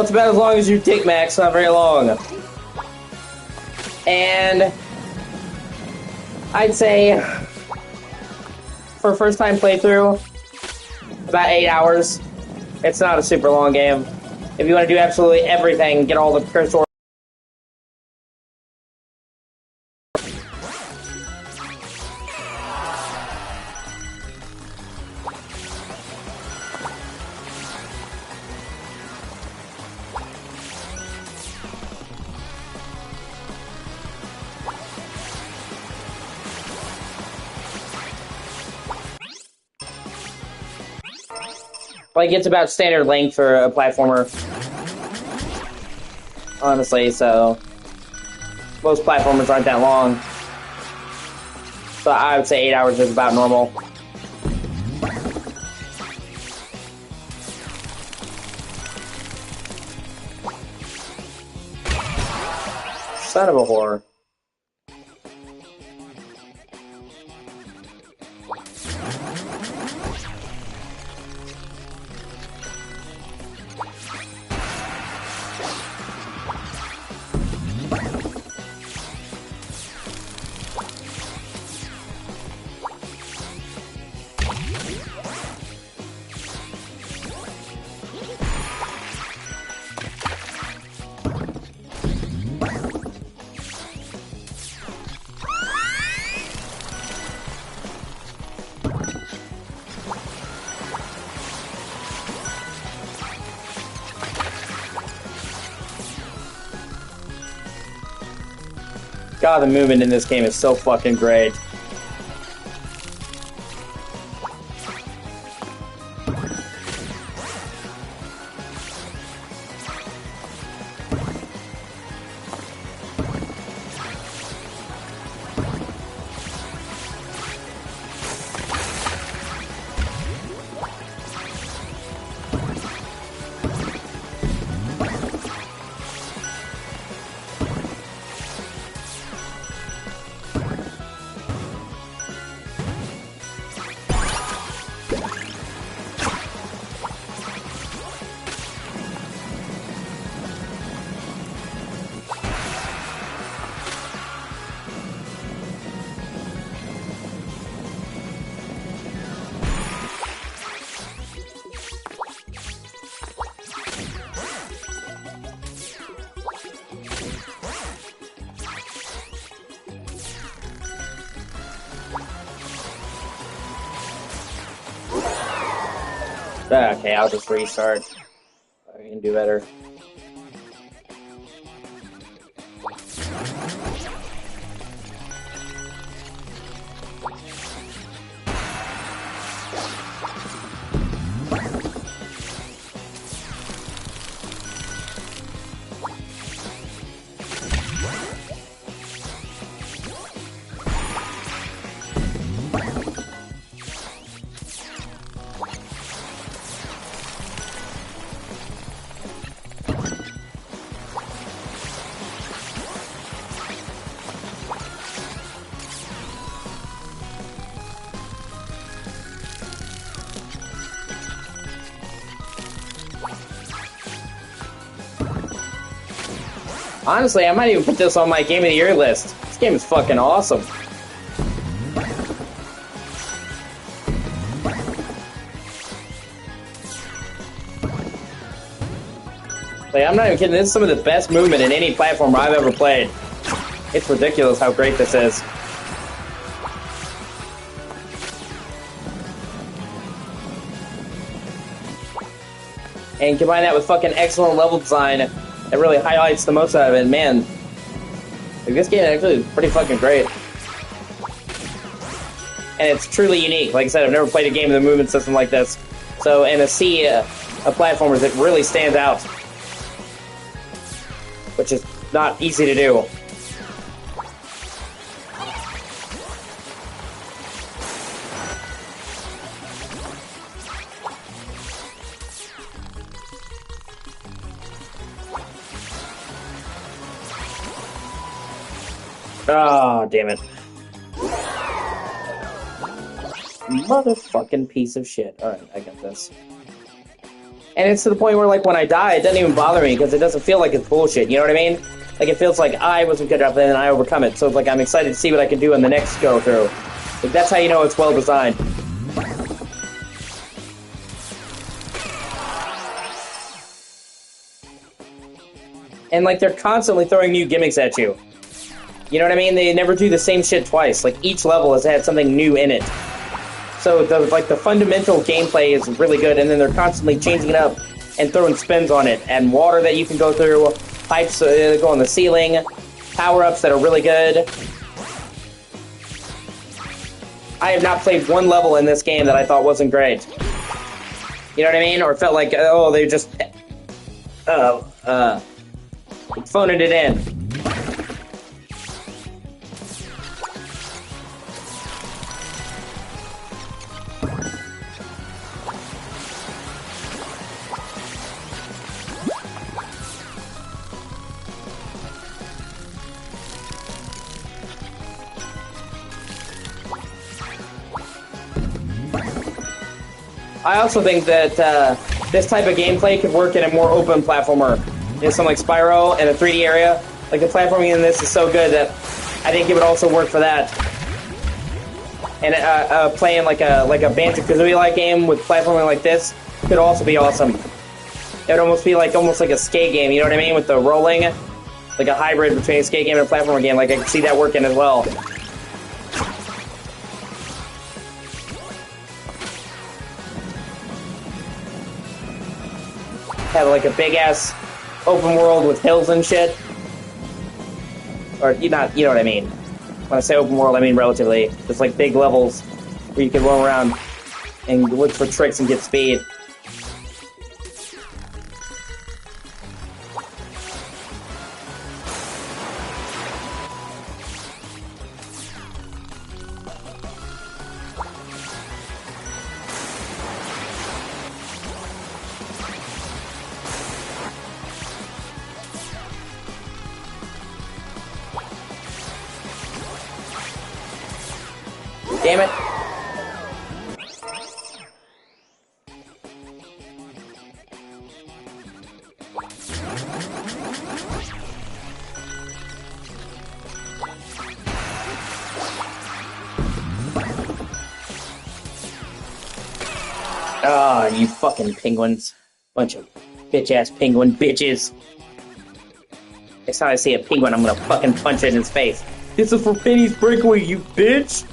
it's about as long as you take, Max. Not very long. And I'd say for a first-time playthrough, about 8 hours. It's not a super long game. If you want to do absolutely everything, get all the cursor. Like, it's about standard length for a platformer. Honestly, so most platformers aren't that long. So I would say 8 hours is about normal. Son of a whore. God, the movement in this game is so fucking great. Okay, I'll just restart. I can do better. Honestly, I might even put this on my Game of the Year list. This game is fucking awesome. Like, I'm not even kidding, this is some of the best movement in any platformer I've ever played. It's ridiculous how great this is. And combine that with fucking excellent level design, it really highlights the most out of it. Man, like, this game actually is pretty fucking great. And it's truly unique. Like I said, I've never played a game with a movement system like this. So, in a sea of platformers, it really stands out. Which is not easy to do. Oh, damn it. Motherfucking piece of shit. Alright, I got this. And it's to the point where, like, when I die, it doesn't even bother me because it doesn't feel like it's bullshit, you know what I mean? Like, it feels like I wasn't good enough and then I overcome it. So it's like I'm excited to see what I can do in the next go-through. Like, that's how you know it's well-designed. And, like, they're constantly throwing new gimmicks at you. You know what I mean? They never do the same shit twice. Like, each level has had something new in it. So, the fundamental gameplay is really good, and then they're constantly changing it up and throwing spins on it. And water that you can go through, pipes that go on the ceiling, power-ups that are really good. I have not played one level in this game that I thought wasn't great. You know what I mean? Or felt like, oh, they just... phoning it in. I also think that this type of gameplay could work in a more open platformer. You know, something like Spyro and a 3D area. Like, the platforming in this is so good that I think it would also work for that. And playing like a Banjo-Kazooie-like game with platforming like this could also be awesome. It would almost be like a skate game, you know what I mean? With the rolling, like a hybrid between a skate game and a platformer game. Like, I can see that working as well. Have like a big ass open world with hills and shit. Or you know what I mean. When I say open world, I mean relatively. Just like big levels where you can roam around and look for tricks and get speed. Damn it. Ah, you fucking penguins. Bunch of bitch-ass penguin bitches. Next time I see a penguin, I'm gonna fucking punch it in his face. This is for Penny's Breakaway, you bitch!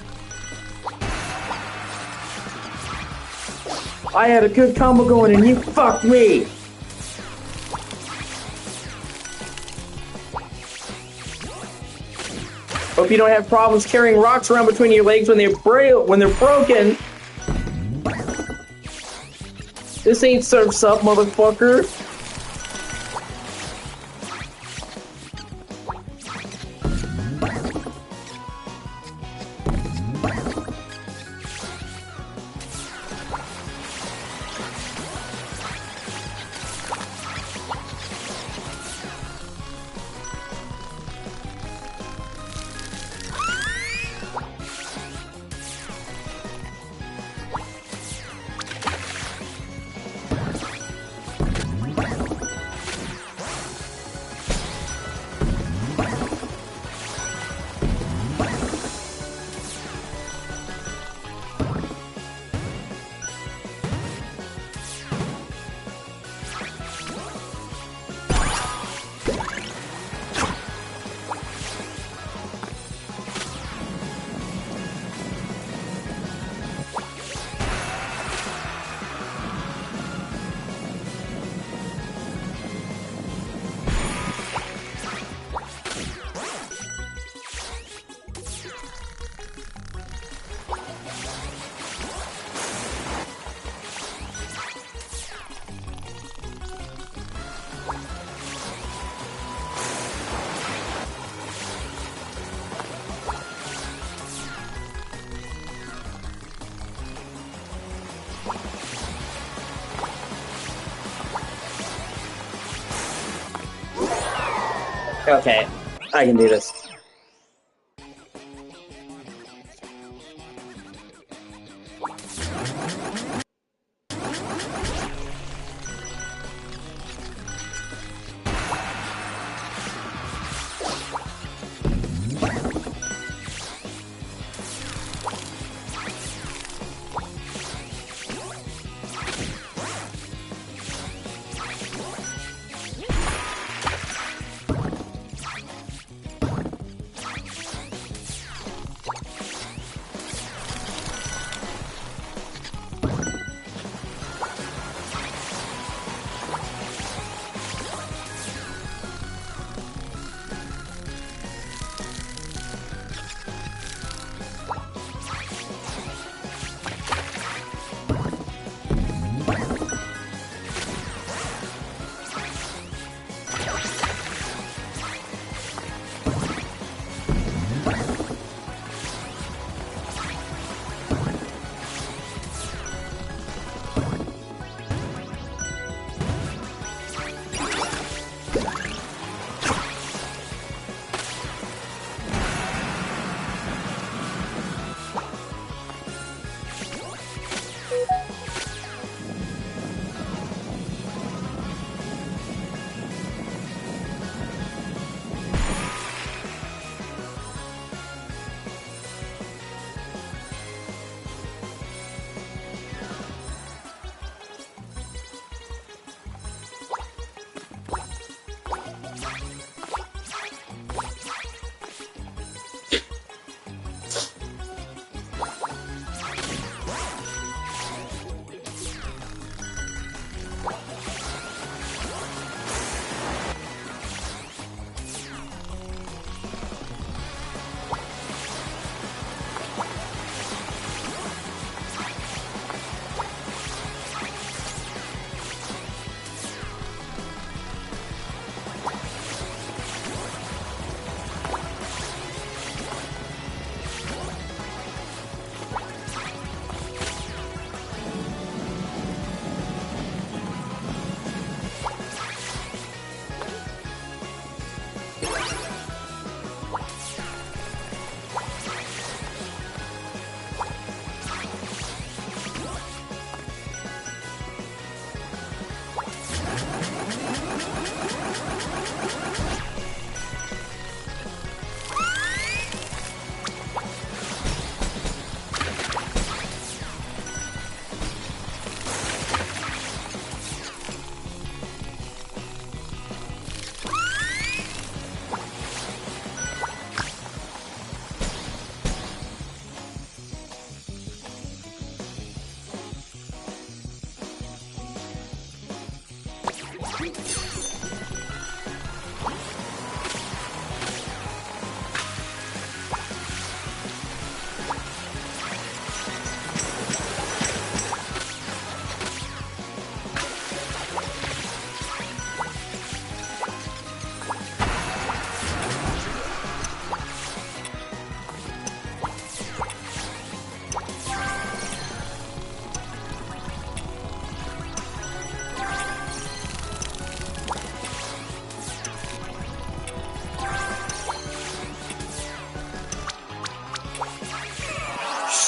I had a good combo going and you fucked me! Hope you don't have problems carrying rocks around between your legs when they're broken. This ain't Surf's Up, motherfucker. Okay, I can do this.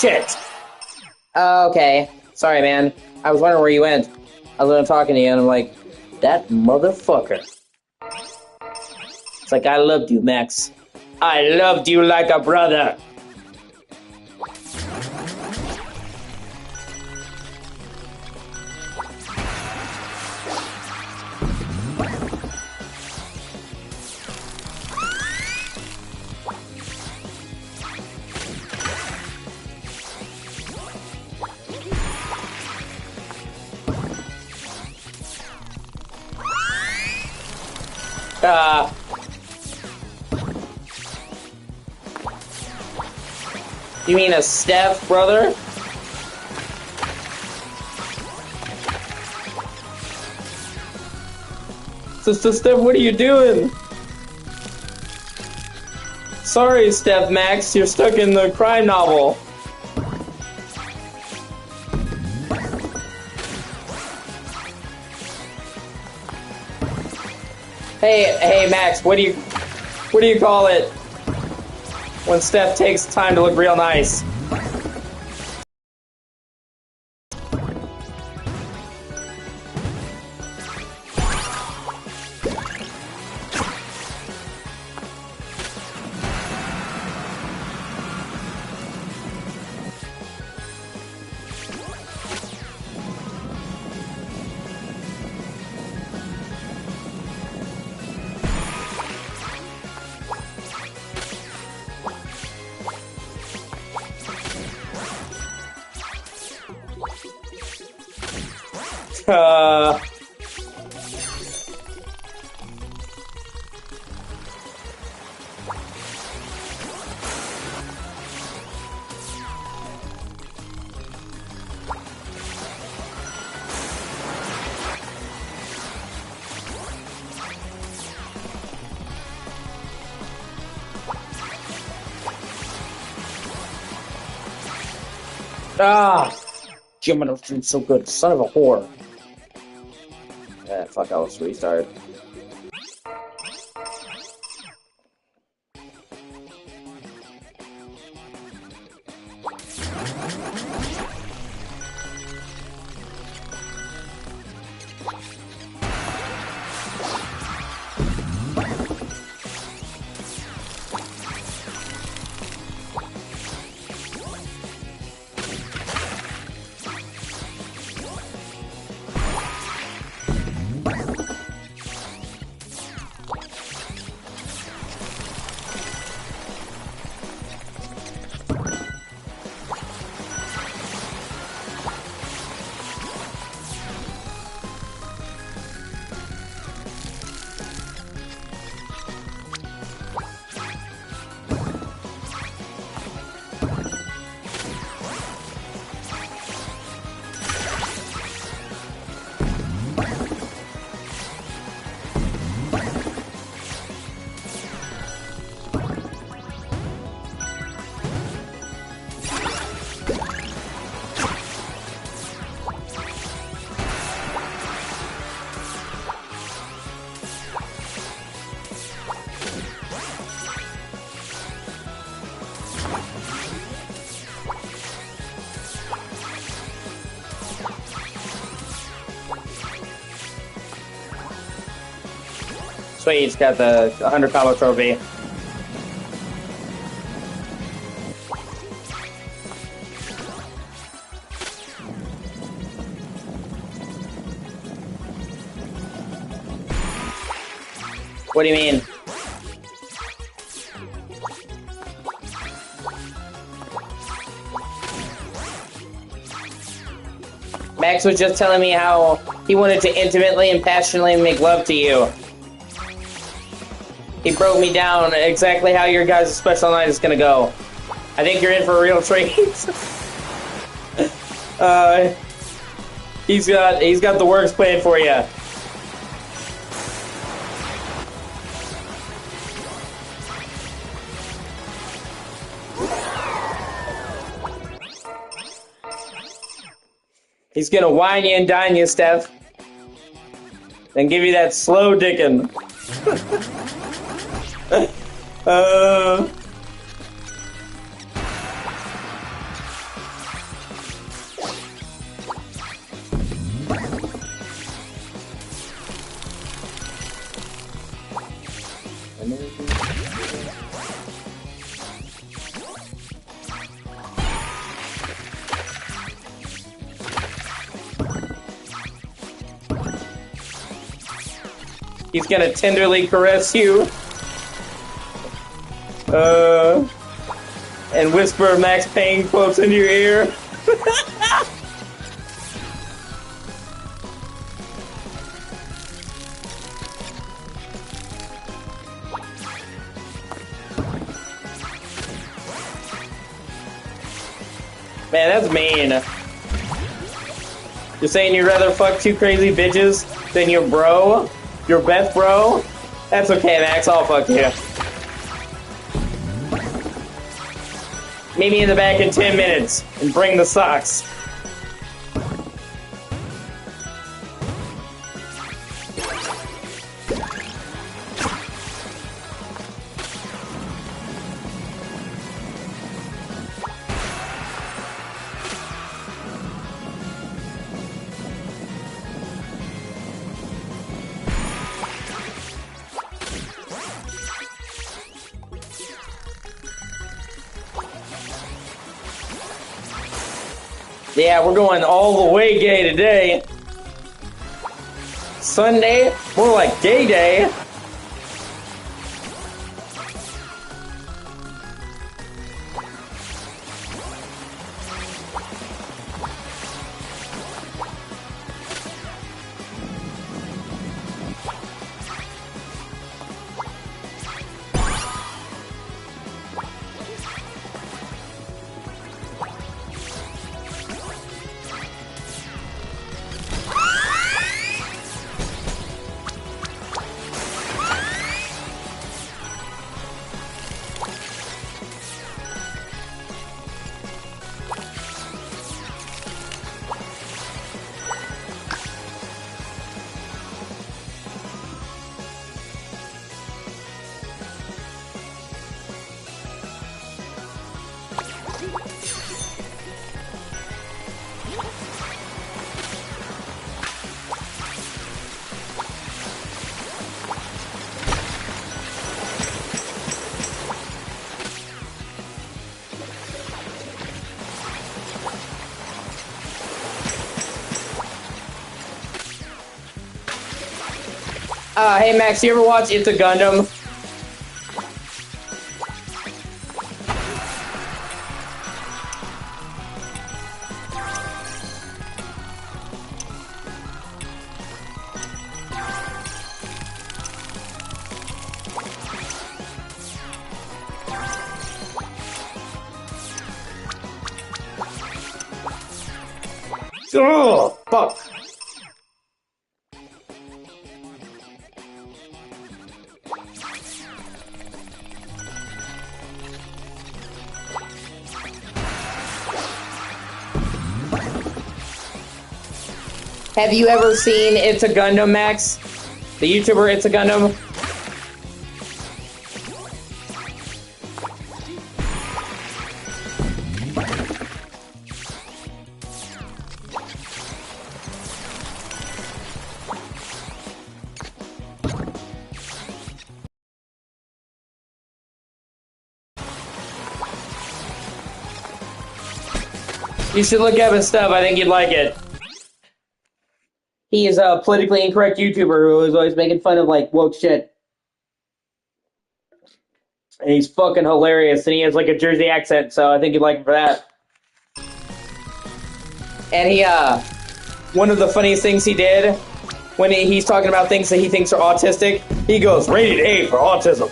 Shit! Okay. Sorry, man. I was wondering where you went. I was talking to you, and I'm like, that motherfucker. It's like, I loved you, Max. I loved you like a brother. You mean a Steph brother? Sister Steph, what are you doing? Sorry, Steph Max, you're stuck in the crime novel. Hey, Max, what do you call it when Steph takes time to look real nice? Jim was so good. Son of a whore. Fuck, I'll just restart. Sweet, he's got the $100 trophy. What do you mean? Max was just telling me how He wanted to intimately and passionately make love to you. He broke me down exactly how your guys' special night is gonna go. I think you're in for a real treat. He's got the works planned for you. He's gonna wine you and dine you, Steph. Then give you that slow dickin'. He's gonna tenderly caress you. And whisper Max Payne quotes into your ear. Man, that's mean. You're saying you'd rather fuck two crazy bitches than your bro? Your best bro? That's okay, Max. I'll fuck you. Meet me in the back in 10 minutes and bring the socks. Yeah, we're going all the way gay today. Sunday, more like gay day. Hey Max, you ever watch It's a Gundam? Oh, fuck. Have you ever seen It's a Gundam, Max? The YouTuber It's a Gundam? You should look up his stuff. I think you'd like it. He is a politically incorrect YouTuber who is always making fun of, like, woke shit. And he's fucking hilarious, and he has, like, a Jersey accent, so I think you'd like him for that. And one of the funniest things he did when he's talking about things that he thinks are autistic, he goes, rated A for autism.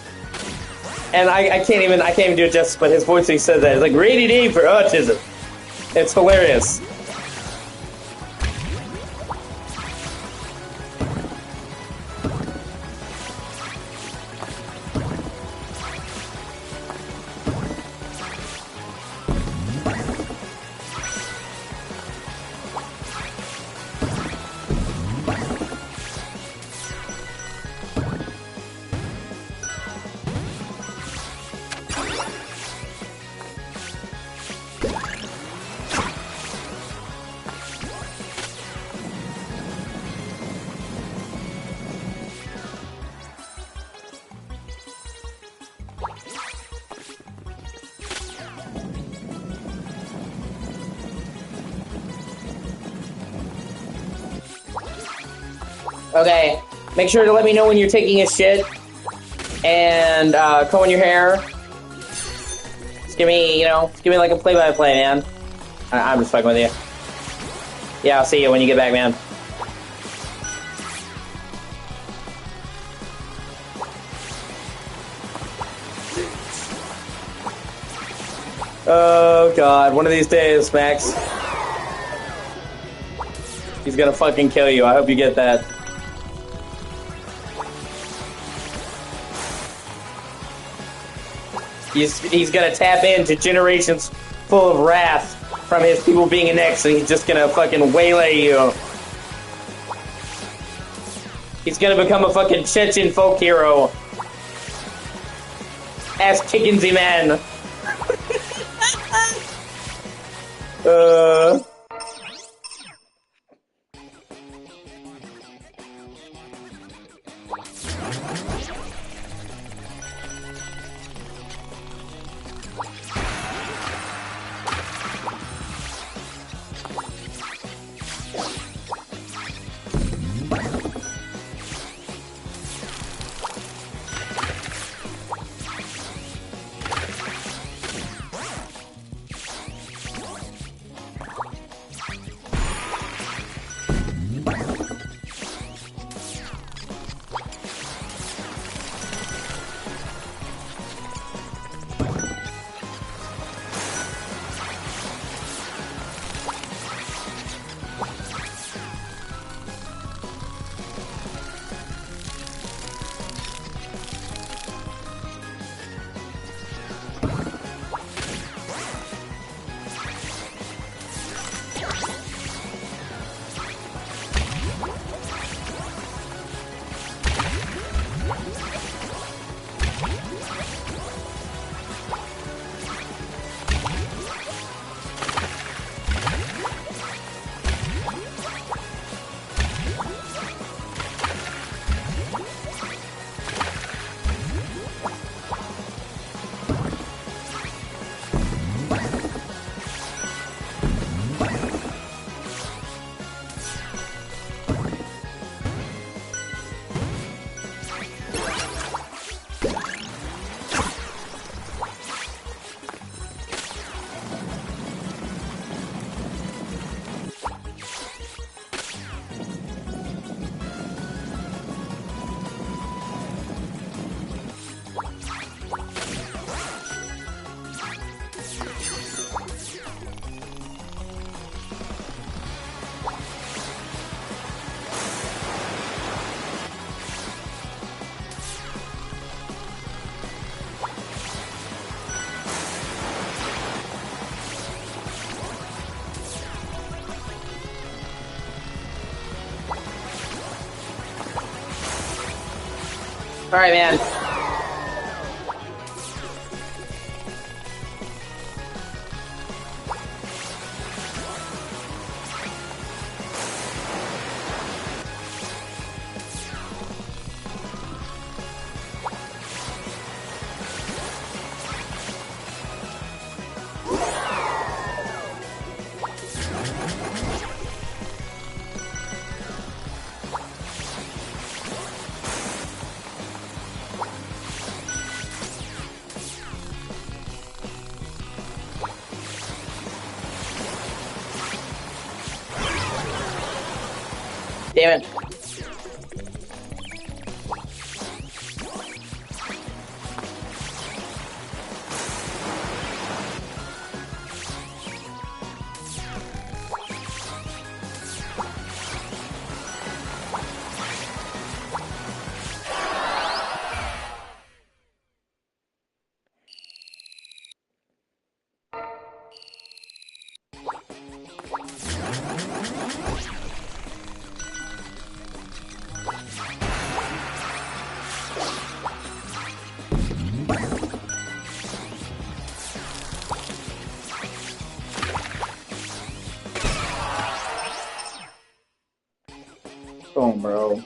And I can't even do it justice, but his voice when he says that, it's like, rated A for autism. It's hilarious. Okay, make sure to let me know when you're taking a shit and combing your hair. Just give me, like a play-by-play, man. I'm just fucking with you. Yeah, I'll see you when you get back, man. Oh god, one of these days, Max. He's gonna fucking kill you. I hope you get that. He's gonna tap into generations full of wrath from his people being an ex, and he's just gonna fucking waylay you. He's gonna become a fucking Chechen folk hero. Ass Kickinsy man. Alright, man. Damn it. Boom, bro.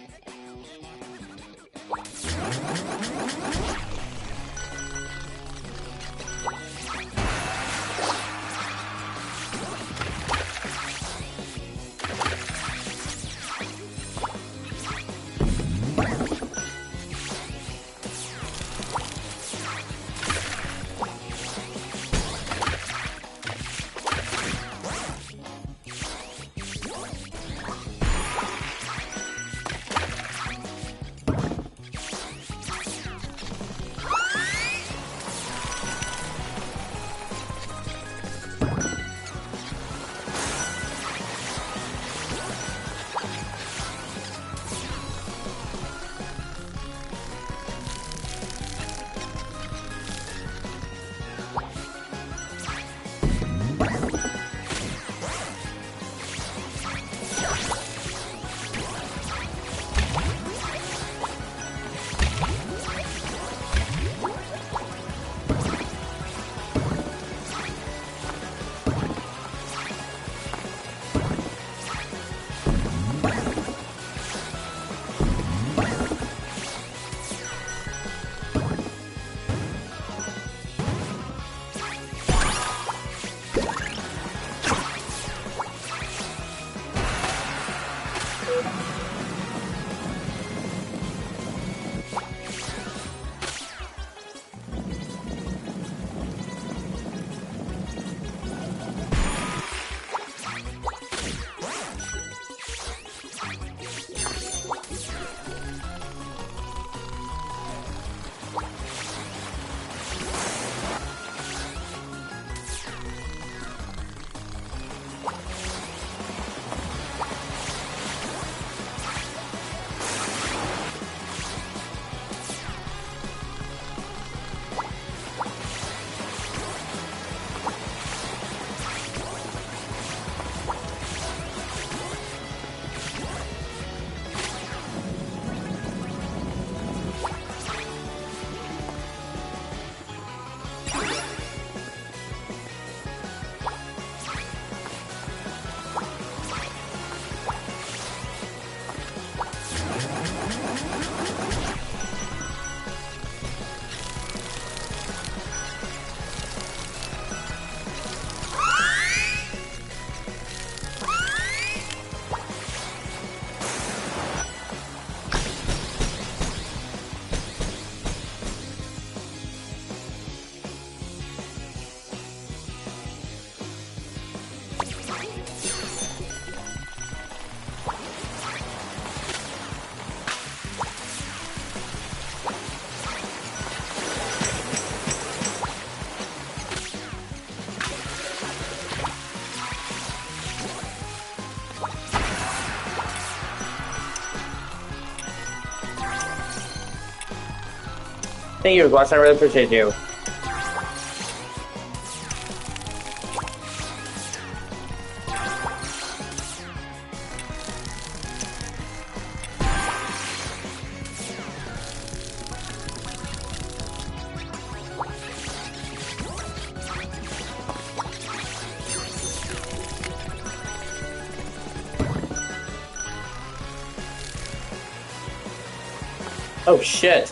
Thank you, Glass. I really appreciate you. Oh shit.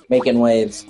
Making waves.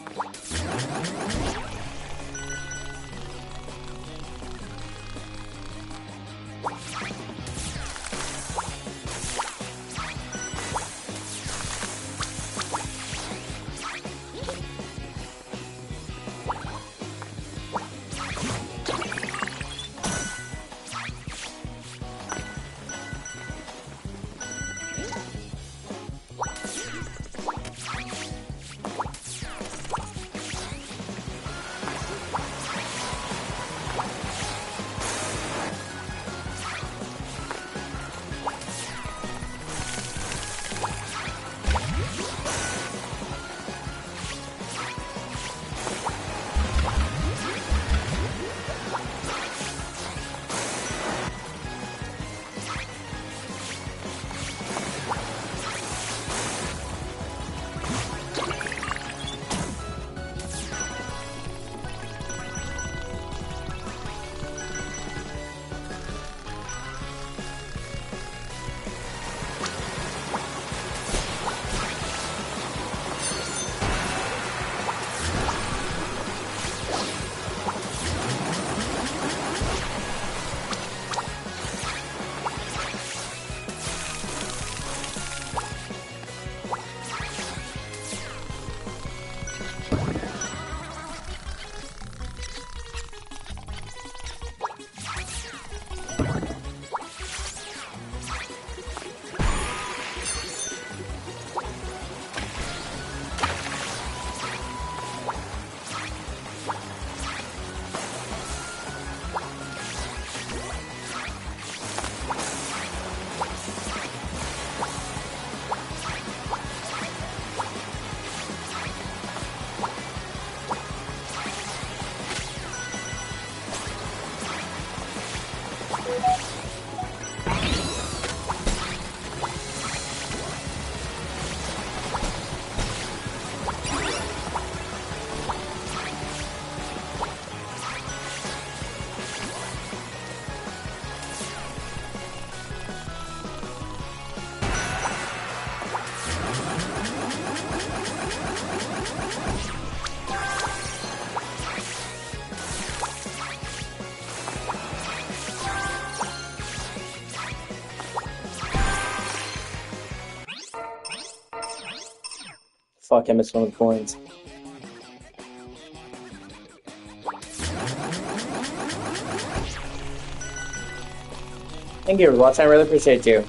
Fuck, I missed one of the coins. Thank you for watching. I really appreciate you.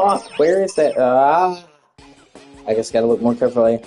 fuck? Where is that? I guess gotta look more carefully.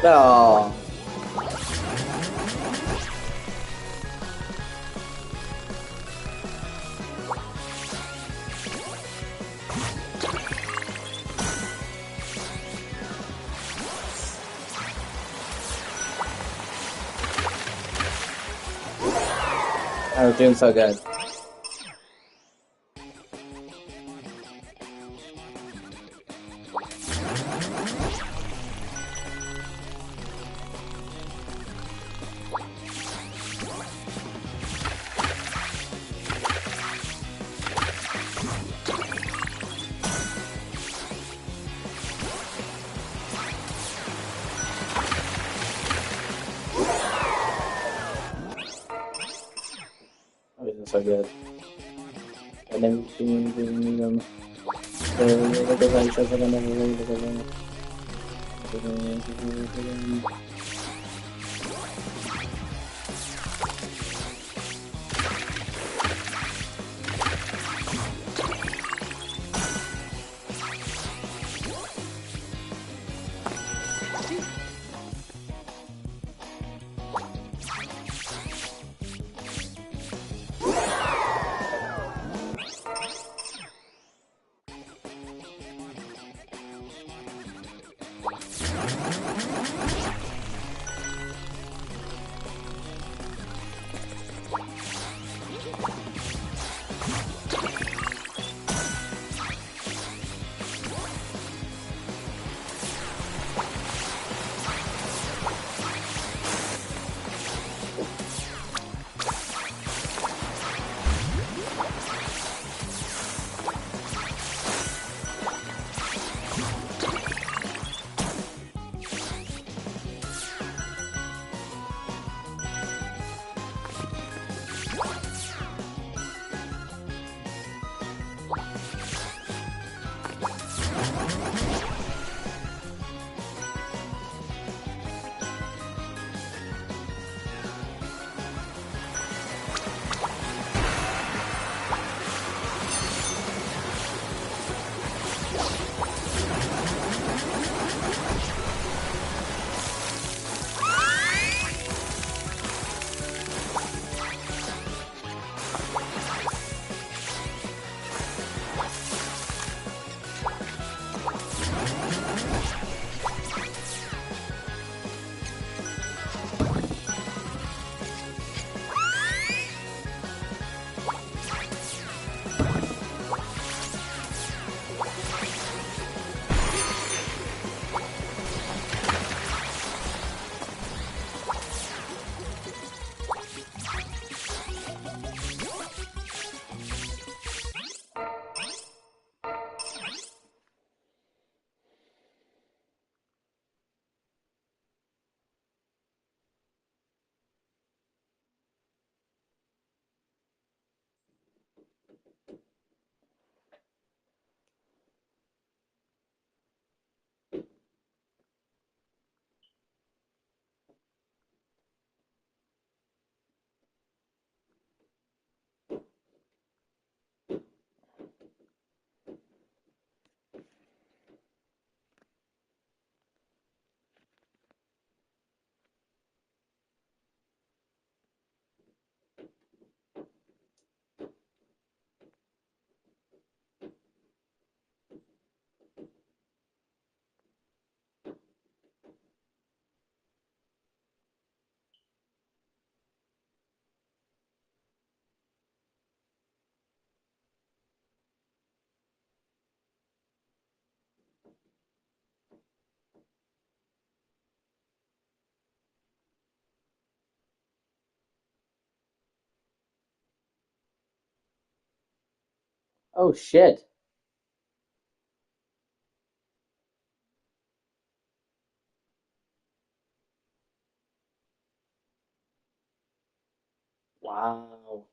No. I was doing so good. So good. And then Oh shit. Wow.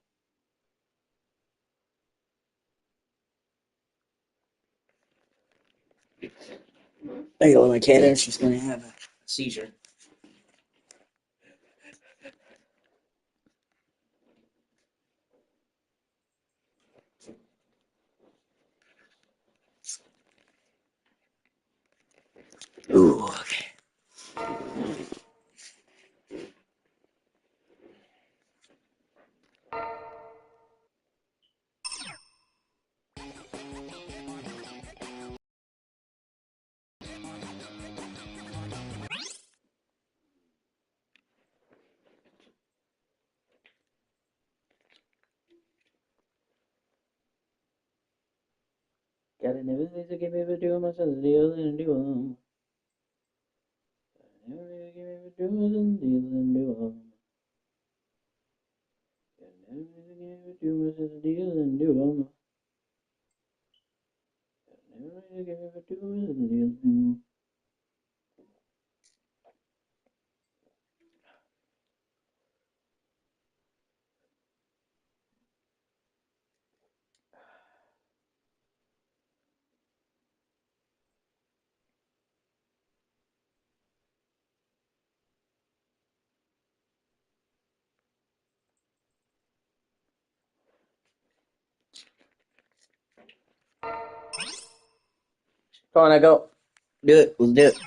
I go with my cat and she's gonna have a seizure. Ooh, okay. Gotta never say to give me the do myself the deal and do them. Never give me the do myself the deal and do them. Never give me the do myself the deal and do them. Never give me the do myself the deal and do them. Come on, I go. Do it. Let's do it.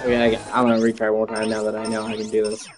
Okay, I'm gonna retry one more time now that I know I can do this.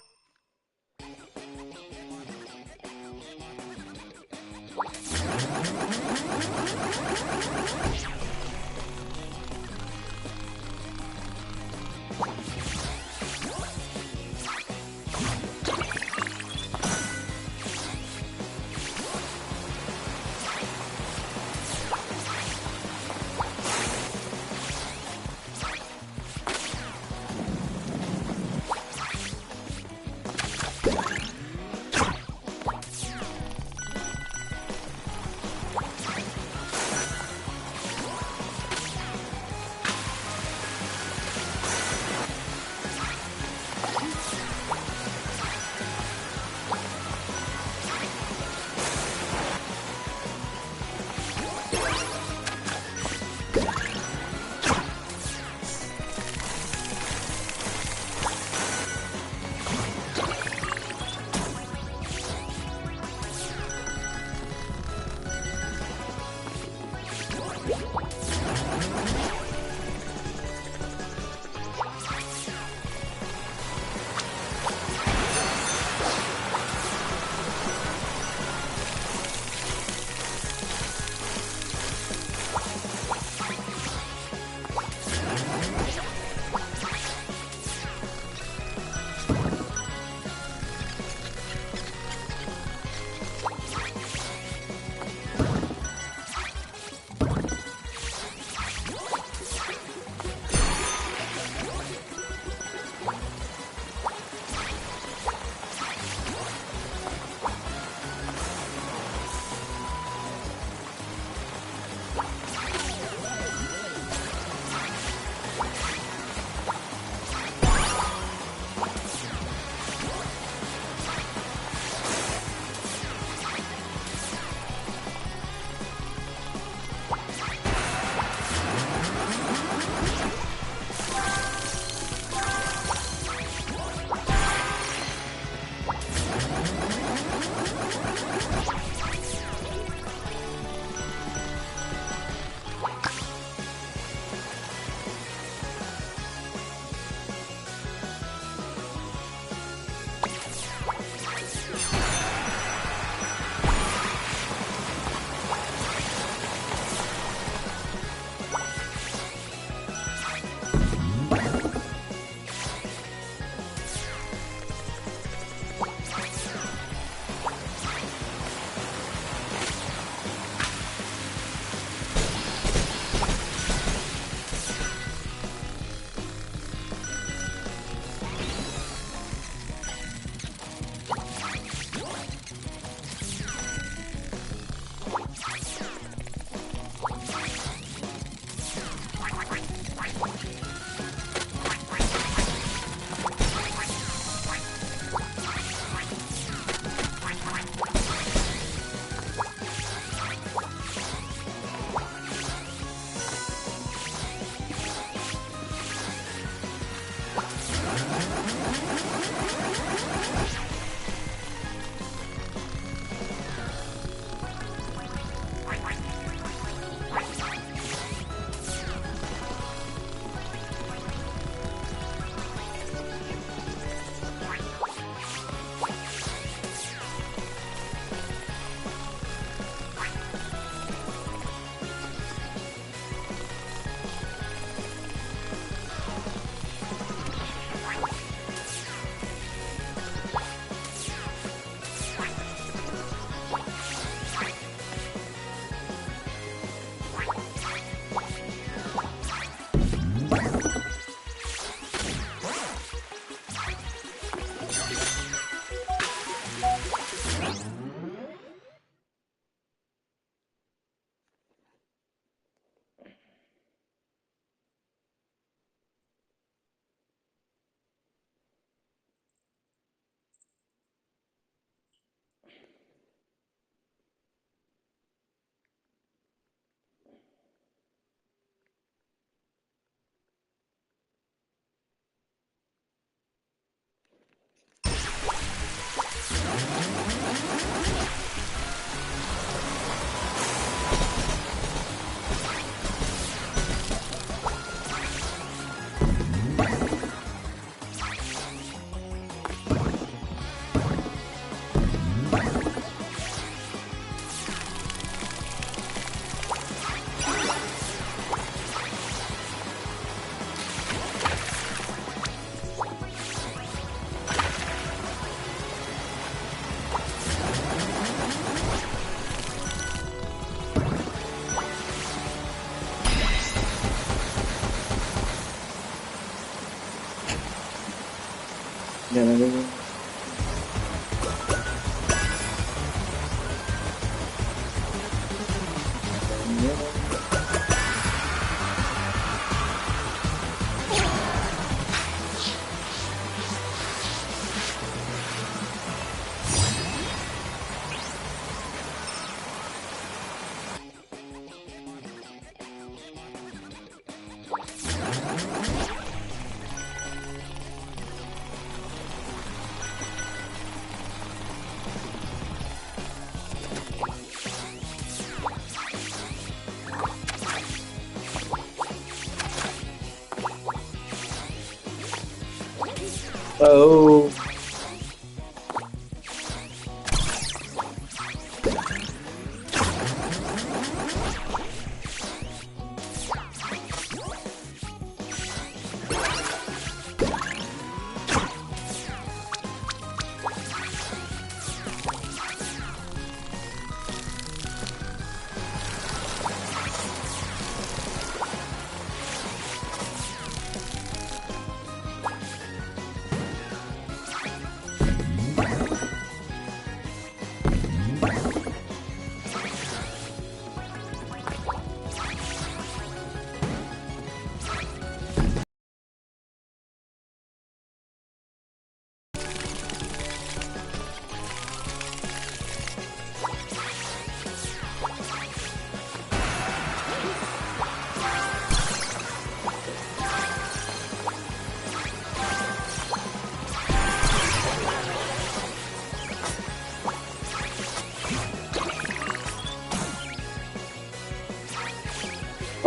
Oh.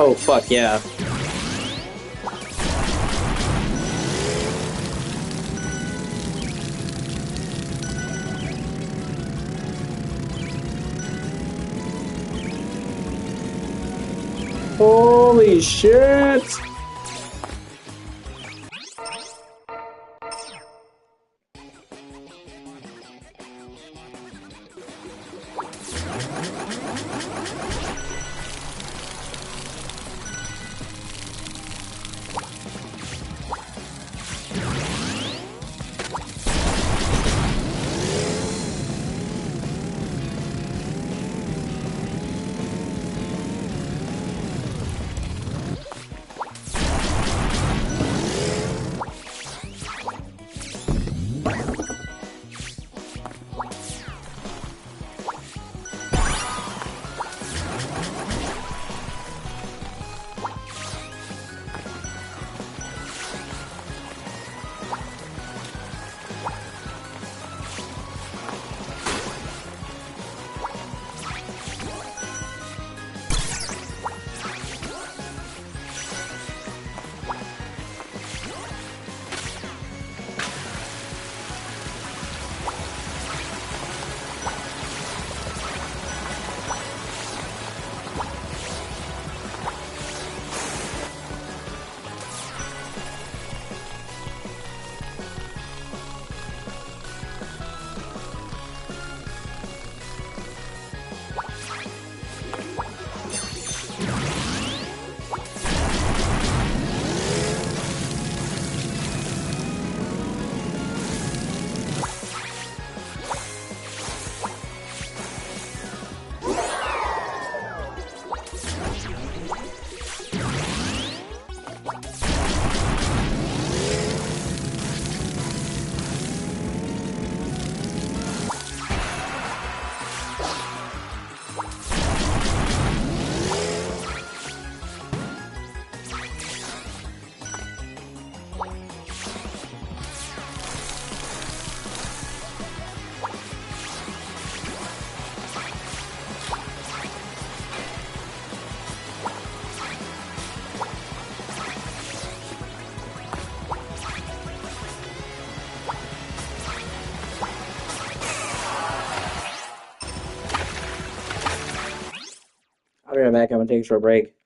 Oh, fuck, yeah. Holy shit! I'll be right back. I'm gonna take a short break.